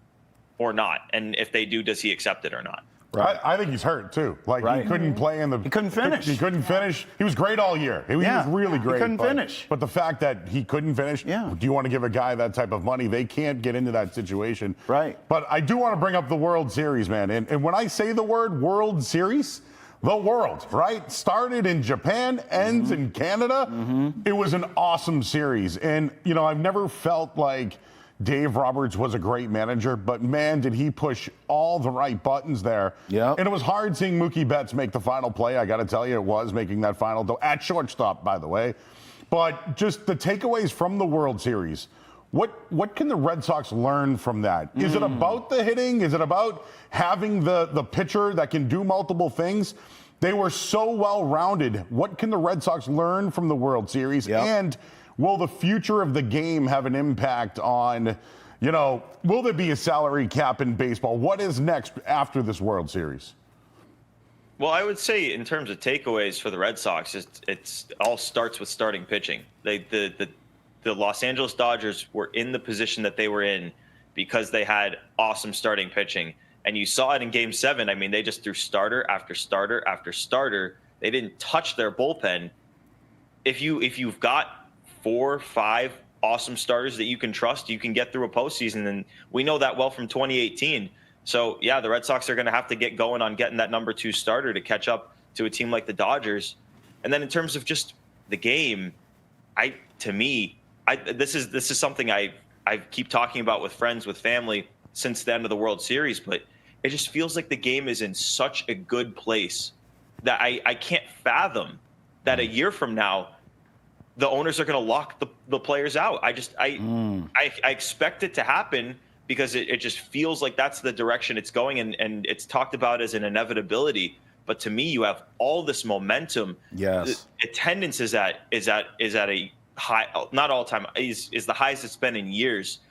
Speaker 6: or not? And if they do, does he accept it or not?
Speaker 4: Right. I think he's hurt, too. He couldn't play in the...
Speaker 2: He couldn't finish.
Speaker 4: He couldn't finish. He was great all year. He was really great.
Speaker 2: He couldn't finish.
Speaker 4: But the fact that he couldn't finish, do you want to give a guy that type of money? They can't get into that situation.
Speaker 2: Right.
Speaker 4: But I do want to bring up the World Series, man. And when I say the word World Series, the world, right? Started in Japan, ends in Canada. It was an awesome series. And, I've never felt like Dave Roberts was a great manager, but man, did he push all the right buttons there.
Speaker 2: Yep.
Speaker 4: And it was hard seeing Mookie Betts make the final play. I got to tell you, it was making that final, though, at shortstop, by the way. But just the takeaways from the World Series What can the Red Sox learn from that? Is it about the hitting? Is it about having the pitcher that can do multiple things? They were so well-rounded. What can the Red Sox learn from the World Series?
Speaker 2: Yep.
Speaker 4: And will the future of the game have an impact on, will there be a salary cap in baseball? What is next after this World Series?
Speaker 6: Well, I would say in terms of takeaways for the Red Sox, it's all starts with starting pitching. The Los Angeles Dodgers were in the position that they were in because they had awesome starting pitching. And you saw it in Game 7. I mean, they just threw starter after starter after starter. They didn't touch their bullpen. If you've got 4 or 5 awesome starters that you can trust, you can get through a postseason. And we know that well from 2018. So, yeah, the Red Sox are going to have to get going on getting that number 2 starter to catch up to a team like the Dodgers. And then in terms of just the game, this is something I keep talking about with friends, with family since the end of the World Series, but it just feels like the game is in such a good place that I can't fathom that a year from now the owners are going to lock the players out. I expect it to happen because it just feels like that's the direction it's going, and it's talked about as an inevitability. But to me, you have all this momentum.
Speaker 2: Yes,
Speaker 6: attendance is at a high, not all time, is the highest it's been in years.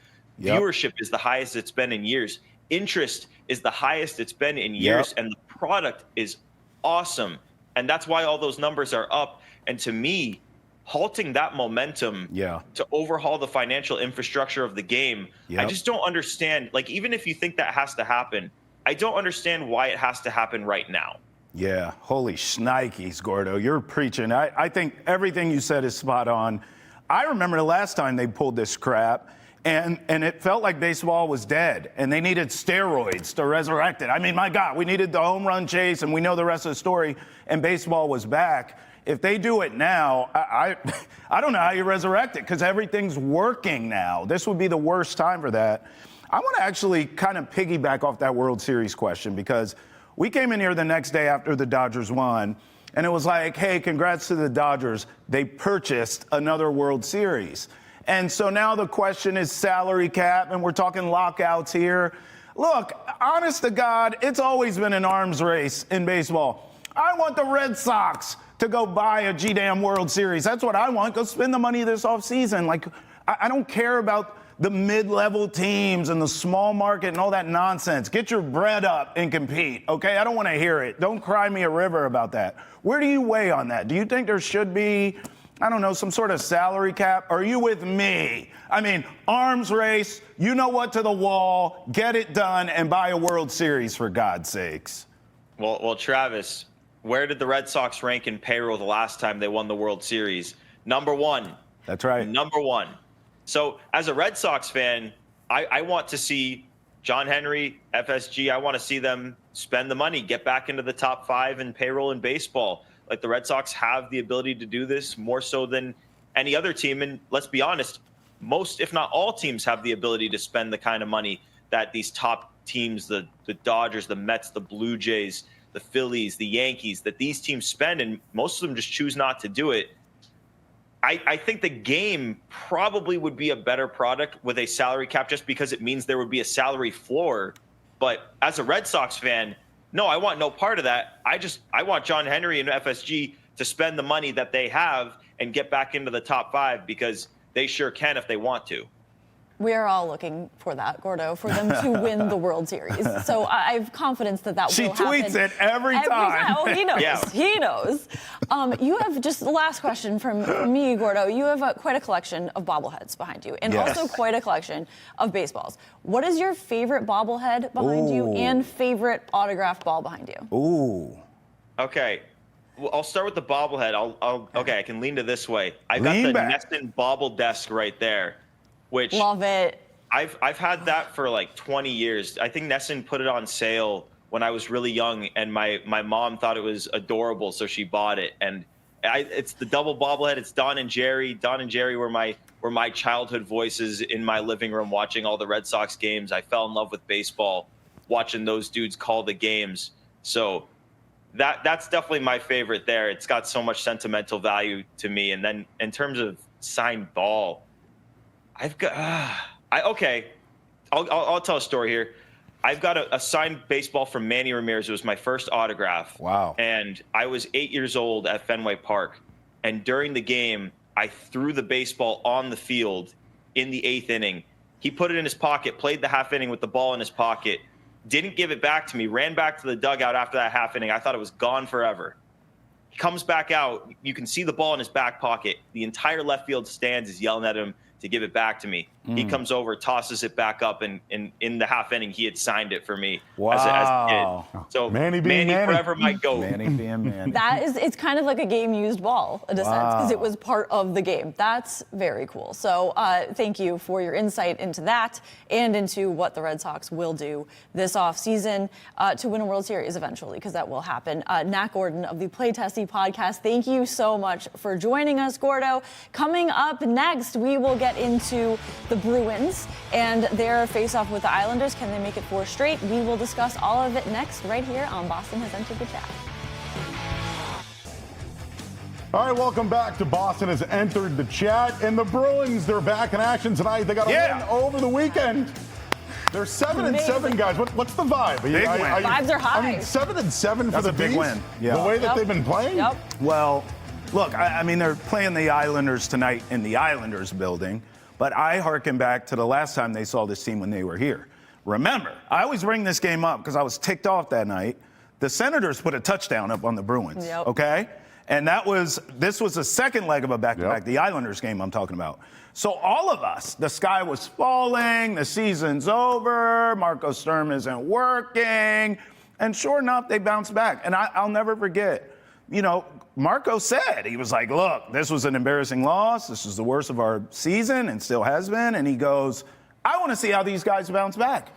Speaker 6: Yep. Viewership is the highest it's been in years. Interest is the highest it's been in years. Yep. And the product is awesome. And that's why all those numbers are up. And to me, halting that momentum to overhaul the financial infrastructure of the game, I just don't understand. Like, even if you think that has to happen, I don't understand why it has to happen right now.
Speaker 2: Yeah, holy shnikes, Gordo. You're preaching. I think everything you said is spot on. I remember the last time they pulled this crap, and it felt like baseball was dead, and they needed steroids to resurrect it. I mean, my God, we needed the home run chase, and we know the rest of the story, and baseball was back. If they do it now, I don't know how you resurrect it, because everything's working now. This would be the worst time for that. I want to actually kind of piggyback off that World Series question, because we came in here the next day after the Dodgers won, and it was like, hey, congrats to the Dodgers. They purchased another World Series. And so now the question is salary cap, and we're talking lockouts here. Look, honest to God, it's always been an arms race in baseball. I want the Red Sox to go buy a G-damn World Series. That's what I want. Go spend the money this offseason. Like, I don't care about the mid-level teams and the small market and all that nonsense. Get your bread up and compete, okay? I don't want to hear it. Don't cry me a river about that. Where do you weigh on that? Do you think there should be, I don't know, some sort of salary cap? Are you with me? I mean, arms race, you know what, to the wall, get it done, and buy a World Series, for God's sakes.
Speaker 6: Well, Travis, where did the Red Sox rank in payroll the last time they won the World Series? Number 1.
Speaker 2: That's right.
Speaker 6: Number 1. So as a Red Sox fan, I want to see John Henry, FSG, I want to see them spend the money, get back into the top 5 in payroll in baseball. Like, the Red Sox have the ability to do this more so than any other team. And let's be honest, most, if not all teams, have the ability to spend the kind of money that these top teams, the Dodgers, the Mets, the Blue Jays, the Phillies, the Yankees, that these teams spend, and most of them just choose not to do it. I think the game probably would be a better product with a salary cap, just because it means there would be a salary floor. But as a Red Sox fan, no, I want no part of that. I want John Henry and FSG to spend the money that they have and get back into the top 5, because they sure can if they want to.
Speaker 3: We are all looking for that, Gordo, for them to win the World Series. So I have confidence that will happen.
Speaker 2: She tweets it every time.
Speaker 3: Oh, he knows.
Speaker 6: Yeah.
Speaker 3: He knows. You have, just the last question from me, Gordo. You have quite a collection of bobbleheads behind you, and also quite a collection of baseballs. What is your favorite bobblehead behind you and favorite autographed ball behind you?
Speaker 2: Ooh.
Speaker 6: Okay. Well, I'll start with the bobblehead. Okay, I can lean to this way. I got the Nesson bobble desk right there. Which
Speaker 3: love it.
Speaker 6: I've had that for like 20 years. I think Nesson put it on sale when I was really young, and my mom thought it was adorable, so she bought it. And it's the double bobblehead. It's Don and Jerry. Don and Jerry were my childhood voices in my living room watching all the Red Sox games. I fell in love with baseball watching those dudes call the games. So that's definitely my favorite there. It's got so much sentimental value to me. And then in terms of signed ball, I've got. Okay. I'll tell a story here. I've got a signed baseball from Manny Ramirez. It was my first autograph.
Speaker 2: Wow.
Speaker 6: And I was 8 years old at Fenway Park. And during the game, I threw the baseball on the field in the 8th inning. He put it in his pocket, played the half inning with the ball in his pocket, didn't give it back to me, ran back to the dugout after that half inning. I thought it was gone forever. He comes back out. You can see the ball in his back pocket. The entire left field stands is yelling at him to give it back to me. He comes over, tosses it back up, and in the half inning, he had signed it for me as a kid. So Manny forever my GOAT.
Speaker 2: Manny being Manny.
Speaker 3: It's kind of like a game-used ball in a sense, because it was part of the game. That's very cool. So thank you for your insight into that and into what the Red Sox will do this offseason to win a World Series eventually, because that will happen. Nat Gordon of the Play Tessie podcast, thank you so much for joining us, Gordo. Coming up next, we will get into the Bruins and their face-off with the Islanders. Can they make it 4 straight? We will discuss all of it next right here on Boston Has Entered the Chat.
Speaker 4: All right, welcome back to Boston Has Entered the Chat. And the Bruins, they're back in action tonight. They got a win over the weekend. They're 7-7, guys. What's the vibe?
Speaker 2: Big win.
Speaker 3: Vibes are high.
Speaker 4: I mean, 7-7 for
Speaker 2: That's
Speaker 4: the
Speaker 2: a big
Speaker 4: Bees?
Speaker 2: win. Yeah.
Speaker 4: The way that they've been playing?
Speaker 3: Yep.
Speaker 2: Well, look, I mean, they're playing the Islanders tonight in the Islanders building, but I hearken back to the last time they saw this team when they were here. Remember, I always bring this game up because I was ticked off that night. The Senators put a touchdown up on the Bruins, okay? And this was the second leg of a back-to-back, the Islanders game I'm talking about. So all of us, the sky was falling, the season's over, Marco Sturm isn't working, and sure enough, they bounced back. And I'll never forget, Marco said, he was like, look, this was an embarrassing loss. This is the worst of our season and still has been. And he goes, I want to see how these guys bounce back.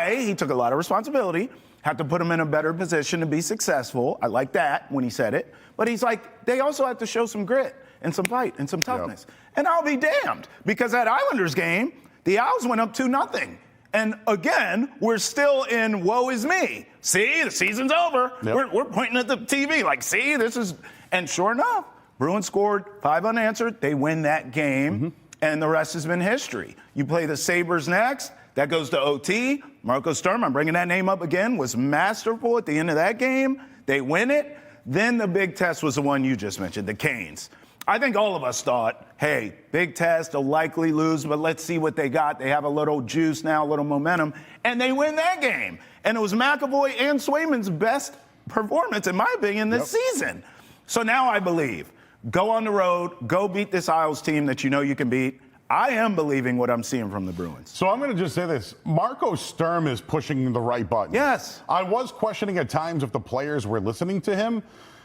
Speaker 2: He took a lot of responsibility, had to put them in a better position to be successful. I like that when he said it. But he's like, they also have to show some grit and some fight and some toughness. And I'll be damned, because that Islanders game, the Owls went up 2-0. And again, we're still in woe is me. See, the season's over. We're pointing at the TV like, see, this is. And sure enough, Bruins scored 5 unanswered. They win that game, and the rest has been history. You play the Sabres next. That goes to OT. Marco Sturm, I'm bringing that name up again, was masterful at the end of that game. They win it. Then the big test was the one you just mentioned, the Canes. I think all of us thought, hey, big test, they'll likely lose, but let's see what they got. They have a little juice now, a little momentum, and they win that game. And it was McAvoy and Swayman's best performance, in my opinion, this season. So now I believe, go on the road, go beat this Isles team that you know you can beat. I am believing what I'm seeing from the Bruins.
Speaker 4: So I'm going to just say this. Marco Sturm is pushing the right button.
Speaker 2: Yes.
Speaker 4: I was questioning at times if the players were listening to him,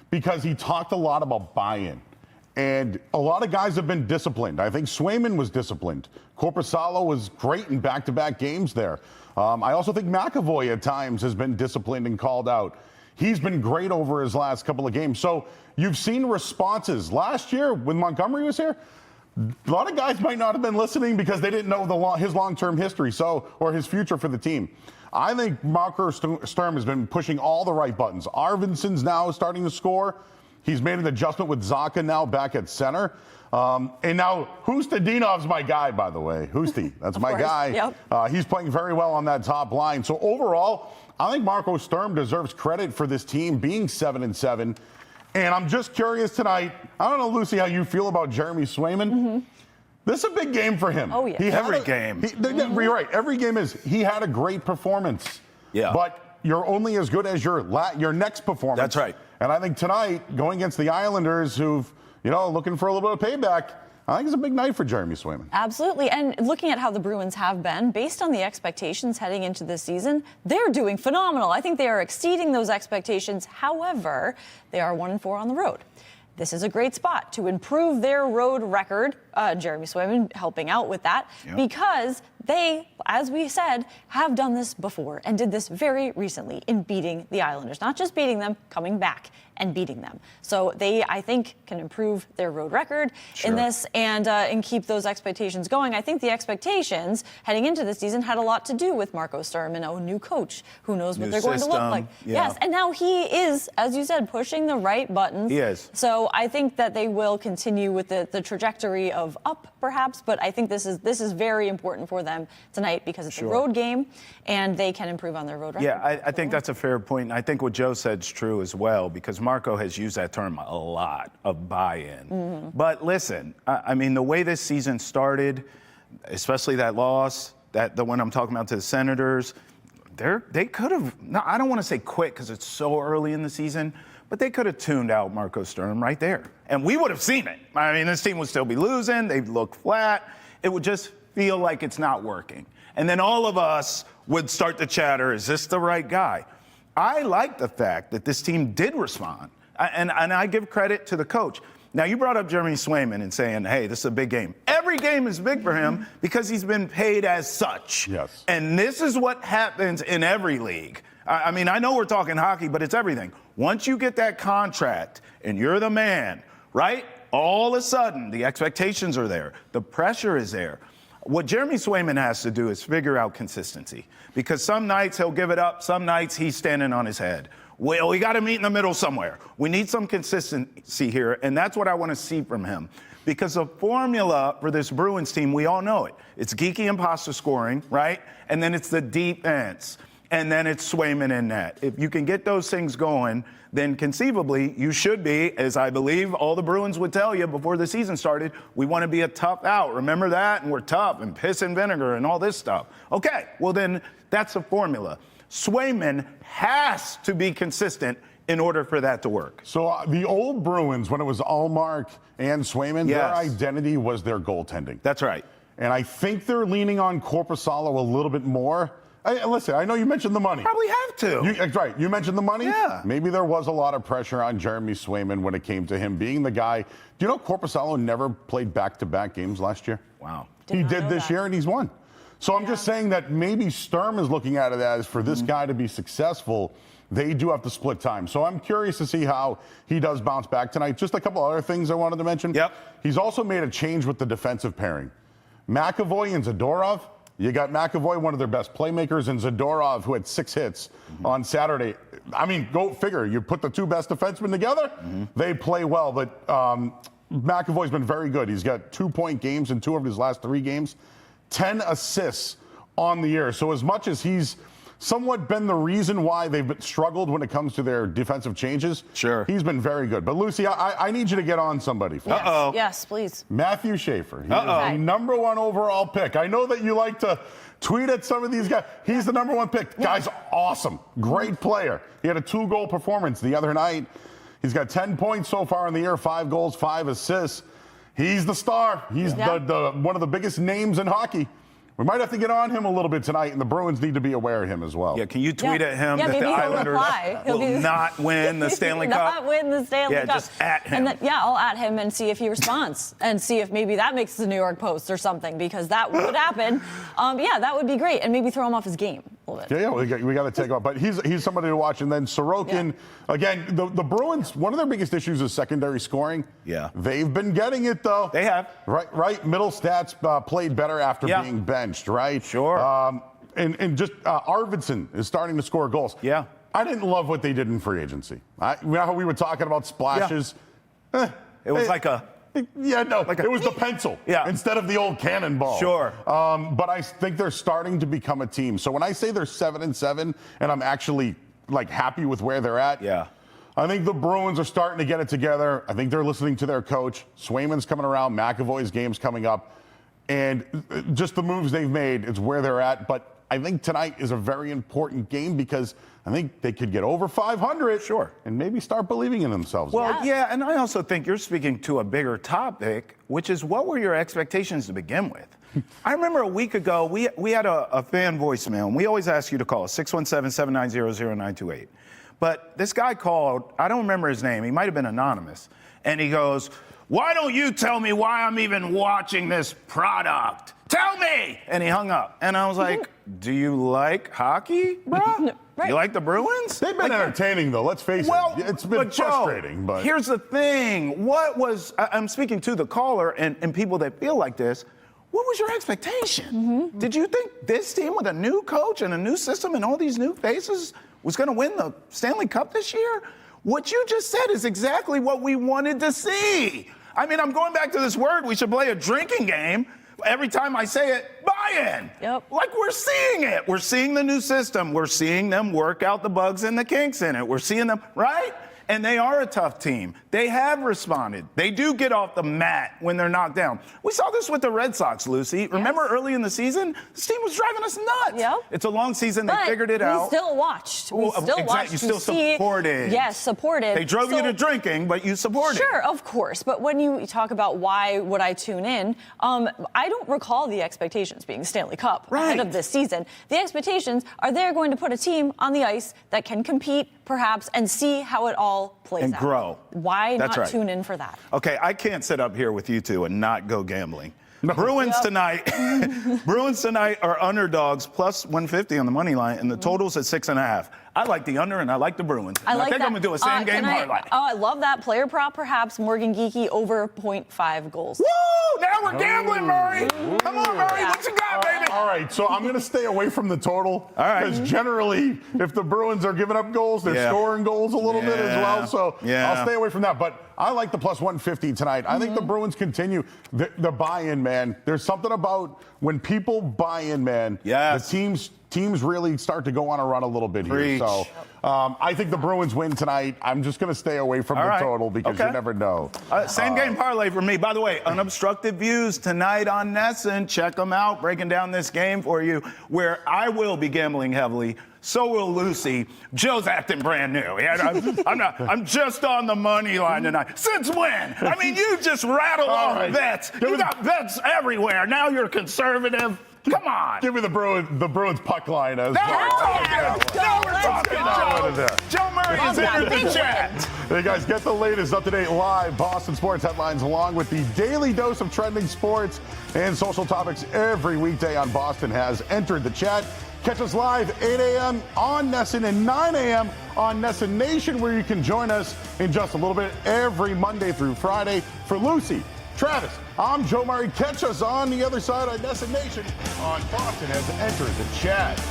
Speaker 4: because he talked a lot about buy-in. And a lot of guys have been disciplined. I think Swayman was disciplined. Korpisalo was great in back-to-back games there. I also think McAvoy at times has been disciplined and called out. He's been great over his last couple of games. So you've seen responses. Last year, when Montgomery was here, a lot of guys might not have been listening because they didn't know his long-term history or his future for the team. I think Marco Sturm has been pushing all the right buttons. Arvidsson's now starting to score. He's made an adjustment with Zacha now back at center. And now Hustadinov's my guy, by the way. Husty, that's my guy. Yep. He's playing very well on that top line. So overall, I think Marco Sturm deserves credit for this team being 7-7. And I'm just curious tonight. I don't know, Lucy, how you feel about Jeremy Swayman. This is a big game for him.
Speaker 3: Oh, yeah.
Speaker 2: Every game.
Speaker 4: You're right. Every game is. He had a great performance. Yeah. But you're only as good as your next performance.
Speaker 2: That's right.
Speaker 4: And I think tonight, going against the Islanders, who've, looking for a little bit of payback, I think it's a big night for Jeremy Swayman.
Speaker 3: Absolutely. And looking at how the Bruins have been, based on the expectations heading into this season, they're doing phenomenal. I think they are exceeding those expectations. However, they are 1-4 on the road. This is a great spot to improve their road record. Jeremy Swayman helping out with that, because they, as we said, have done this before and did this very recently in beating the Islanders. Not just beating them, coming back and beating them. So they, I think, can improve their road record in this and keep those expectations going. I think the expectations heading into the season had a lot to do with Marco Sturm and a new coach who knows what they're going to look like.
Speaker 7: Yeah.
Speaker 3: Yes, and now he is, as you said, pushing the right buttons.
Speaker 7: He is.
Speaker 3: So I think that they will continue with the trajectory of up, perhaps, but I think this is very important for them tonight because it's a road game and they can improve on their road record.
Speaker 7: Yeah, I think that's a fair point. And I think what Joe said is true as well, because Marco has used that term a lot of buy-in. But listen, I mean, the way this season started, especially that loss, the one I'm talking about to the Senators, they could have, I don't want to say quit because it's so early in the season, but they could have tuned out Marco Sturm right there. And we would have seen it. I mean, this team would still be losing. They'd look flat. It would just feel like it's not working. And then all of us would start to chatter, is this the right guy? I like the fact that this team did respond. And I give credit to the coach. Now, you brought up Jeremy Swayman and saying, hey, this is a big game. Every game is big for him because he's been paid as such.
Speaker 4: Yes.
Speaker 7: And this is what happens in every league. I mean, I know we're talking hockey, but it's everything. Once you get that contract and you're the man, right? All of a sudden, the expectations are there. The pressure is there. What Jeremy Swayman has to do is figure out consistency, because some nights he'll give it up. Some nights he's standing on his head. Well, we got to meet in the middle somewhere. We need some consistency here, and that's what I want to see from him. Because the formula for this Bruins team, we all know it. It's geeky and pasta scoring, right? And then it's the defense. And then it's Swayman and net. If you can get those things going, then conceivably you should be, as I believe all the Bruins would tell you before the season started, we want to be a tough out. Remember that? And we're tough and piss and vinegar and all this stuff. Okay, well then that's the formula. Swayman has to be consistent in order for that to work.
Speaker 4: So the old Bruins, when it was Allmark and Swayman, their identity was their goaltending.
Speaker 7: That's right.
Speaker 4: And I think they're leaning on Korpisalo a little bit more. Listen, I know you mentioned the money.
Speaker 7: Probably have to.
Speaker 4: Right. You mentioned the money?
Speaker 7: Yeah.
Speaker 4: Maybe there was a lot of pressure on Jeremy Swayman when it came to him being the guy. Do you know Korpisalo never played back-to-back games last year?
Speaker 7: Wow.
Speaker 4: He did this year, and he's won. So I'm just saying that maybe Sturm is looking at it as for this guy to be successful, they do have to split time. So I'm curious to see how he does bounce back tonight. Just a couple other things I wanted to mention.
Speaker 7: Yep.
Speaker 4: He's also made a change with the defensive pairing. McAvoy and Zadorov. You got McAvoy, one of their best playmakers, and Zadorov, who had 6 hits on Saturday. I mean, go figure. You put the two best defensemen together, they play well. But McAvoy's been very good. He's got 2-point games in 2 of his last 3 games, 10 assists on the year. So as much as he's somewhat been the reason why they've struggled when it comes to their defensive changes, he's been very good. But Lucy, I need you to get on somebody.
Speaker 3: Yes, please.
Speaker 4: Matthew Schaefer. He is the number 1 overall pick. I know that you like to tweet at some of these guys. He's the number 1 pick. Guy's awesome. Great player. He had a 2-goal performance the other night. He's got 10 points so far in the year, 5 goals, 5 assists. He's the star. He's the one of the biggest names in hockey. We might have to get on him a little bit tonight, and the Bruins need to be aware of him as well.
Speaker 7: Yeah, can you tweet at him that the
Speaker 3: maybe he'll
Speaker 7: Islanders will not win the Stanley Cup?
Speaker 3: Not win the Stanley Cup.
Speaker 7: Yeah, just at him.
Speaker 3: And then, I'll at him and see if he responds and see if maybe that makes the New York Post or something, because that would happen. That would be great, and maybe throw him off his game a little bit.
Speaker 4: Yeah, we got to take off. But he's somebody to watch. And then Sorokin, again, the Bruins, one of their biggest issues is secondary scoring.
Speaker 7: Yeah.
Speaker 4: They've been getting it, though.
Speaker 7: They have.
Speaker 4: Right. Middle stats played better after being benched, right?
Speaker 7: Sure.
Speaker 4: And just Arvidsson is starting to score goals.
Speaker 7: Yeah.
Speaker 4: I didn't love what they did in free agency. You know how we were talking about splashes?
Speaker 7: Yeah. It was like a...
Speaker 4: Yeah, no, it was the pencil instead of the old cannonball.
Speaker 7: Sure.
Speaker 4: But I think they're starting to become a team. So when I say they're 7-7, and I'm actually happy with where they're at, I think the Bruins are starting to get it together. I think they're listening to their coach. Swayman's coming around. McAvoy's game's coming up. And just the moves they've made is where they're at. But I think tonight is a very important game because I think they could get over 500.
Speaker 7: Sure.
Speaker 4: And maybe start believing in themselves.
Speaker 7: Well, and I also think you're speaking to a bigger topic, which is what were your expectations to begin with? I remember a week ago, we had a fan voicemail, and we always ask you to call us, 617-790-0928. But this guy called, I don't remember his name, he might have been anonymous, and he goes, why don't you tell me why I'm even watching this product? Tell me! And he hung up. And I was like, do you like hockey, bro?
Speaker 3: Right.
Speaker 7: You like the Bruins?
Speaker 4: They've been entertaining, though. Let's face it. It's been frustrating. But
Speaker 7: here's the thing. I'm speaking to the caller and people that feel like this. What was your expectation? Did you think this team with a new coach and a new system and all these new faces was going to win the Stanley Cup this year? What you just said is exactly what we wanted to see. I mean, I'm going back to this word. We should play a drinking game. Every time I say it, buy-in.
Speaker 3: Yep.
Speaker 7: Like we're seeing it. We're seeing the new system. We're seeing them work out the bugs and the kinks in it. We're seeing them, right? And they are a tough team. They have responded. They do get off the mat when they're knocked down. We saw this with the Red Sox, Lucy. Yes. Remember early in the season? This team was driving us nuts.
Speaker 3: Yep.
Speaker 7: It's a long season. They figured it out.
Speaker 3: We still watched. We still watched.
Speaker 7: You still supported.
Speaker 3: Yes, supported.
Speaker 7: They drove you to drinking, but you supported.
Speaker 3: Sure, of course. But when you talk about why would I tune in, I don't recall the expectations being Stanley Cup ahead of this season. The expectations are they're going to put a team on the ice that can compete, perhaps, and see how it all plays
Speaker 7: and
Speaker 3: out.
Speaker 7: Grow.
Speaker 3: Why not tune in for that?
Speaker 7: Okay, I can't sit up here with you two and not go gambling. Bruins tonight. Bruins tonight are underdogs plus 150 on the money line, and the total's at 6.5. I like the under, and I like the Bruins. I think I'm going to do a same-game parlay.
Speaker 3: Oh, I love that player prop, perhaps. Morgan Geeky over 0.5 goals.
Speaker 7: Woo! Now we're gambling, Murray. Come on, Murray. What you got, baby?
Speaker 4: All right, so I'm going to stay away from the total.
Speaker 7: All right.
Speaker 4: Because generally, if the Bruins are giving up goals, they're scoring goals a little bit as well. So I'll stay away from that. But I like the plus 150 tonight. I think the Bruins continue the buy-in, man. There's something about when people buy in, man.
Speaker 7: Yes.
Speaker 4: The teams really start to go on a run a little bit
Speaker 7: Preach.
Speaker 4: here. So I think the Bruins win tonight. I'm just going to stay away from the total because you never know.
Speaker 7: Same game parlay for me. By the way, Unobstructed Views tonight on Nesson. Check them out. Breaking down this game for you, where I will be gambling heavily. So will Lucy. Joe's acting brand new. I'm just on the money line tonight. Since when? I mean, you just rattle off bets. You got bets everywhere. Now you're conservative. Come on.
Speaker 4: Give me the Bruins puck line as
Speaker 7: now
Speaker 4: well.
Speaker 7: we're talking. Joe Murray is in the chat.
Speaker 4: Hey guys, get the latest up-to-date live Boston sports headlines along with the daily dose of trending sports and social topics every weekday on Boston Has entered the chat. Catch us live 8 a.m. on Nesson and 9 a.m. on Nesson Nation, where you can join us in just a little bit every Monday through Friday. For Lucy, Travis, I'm Joe Murray. Catch us on the other side on Nesson Nation on Boston Has entered the chat.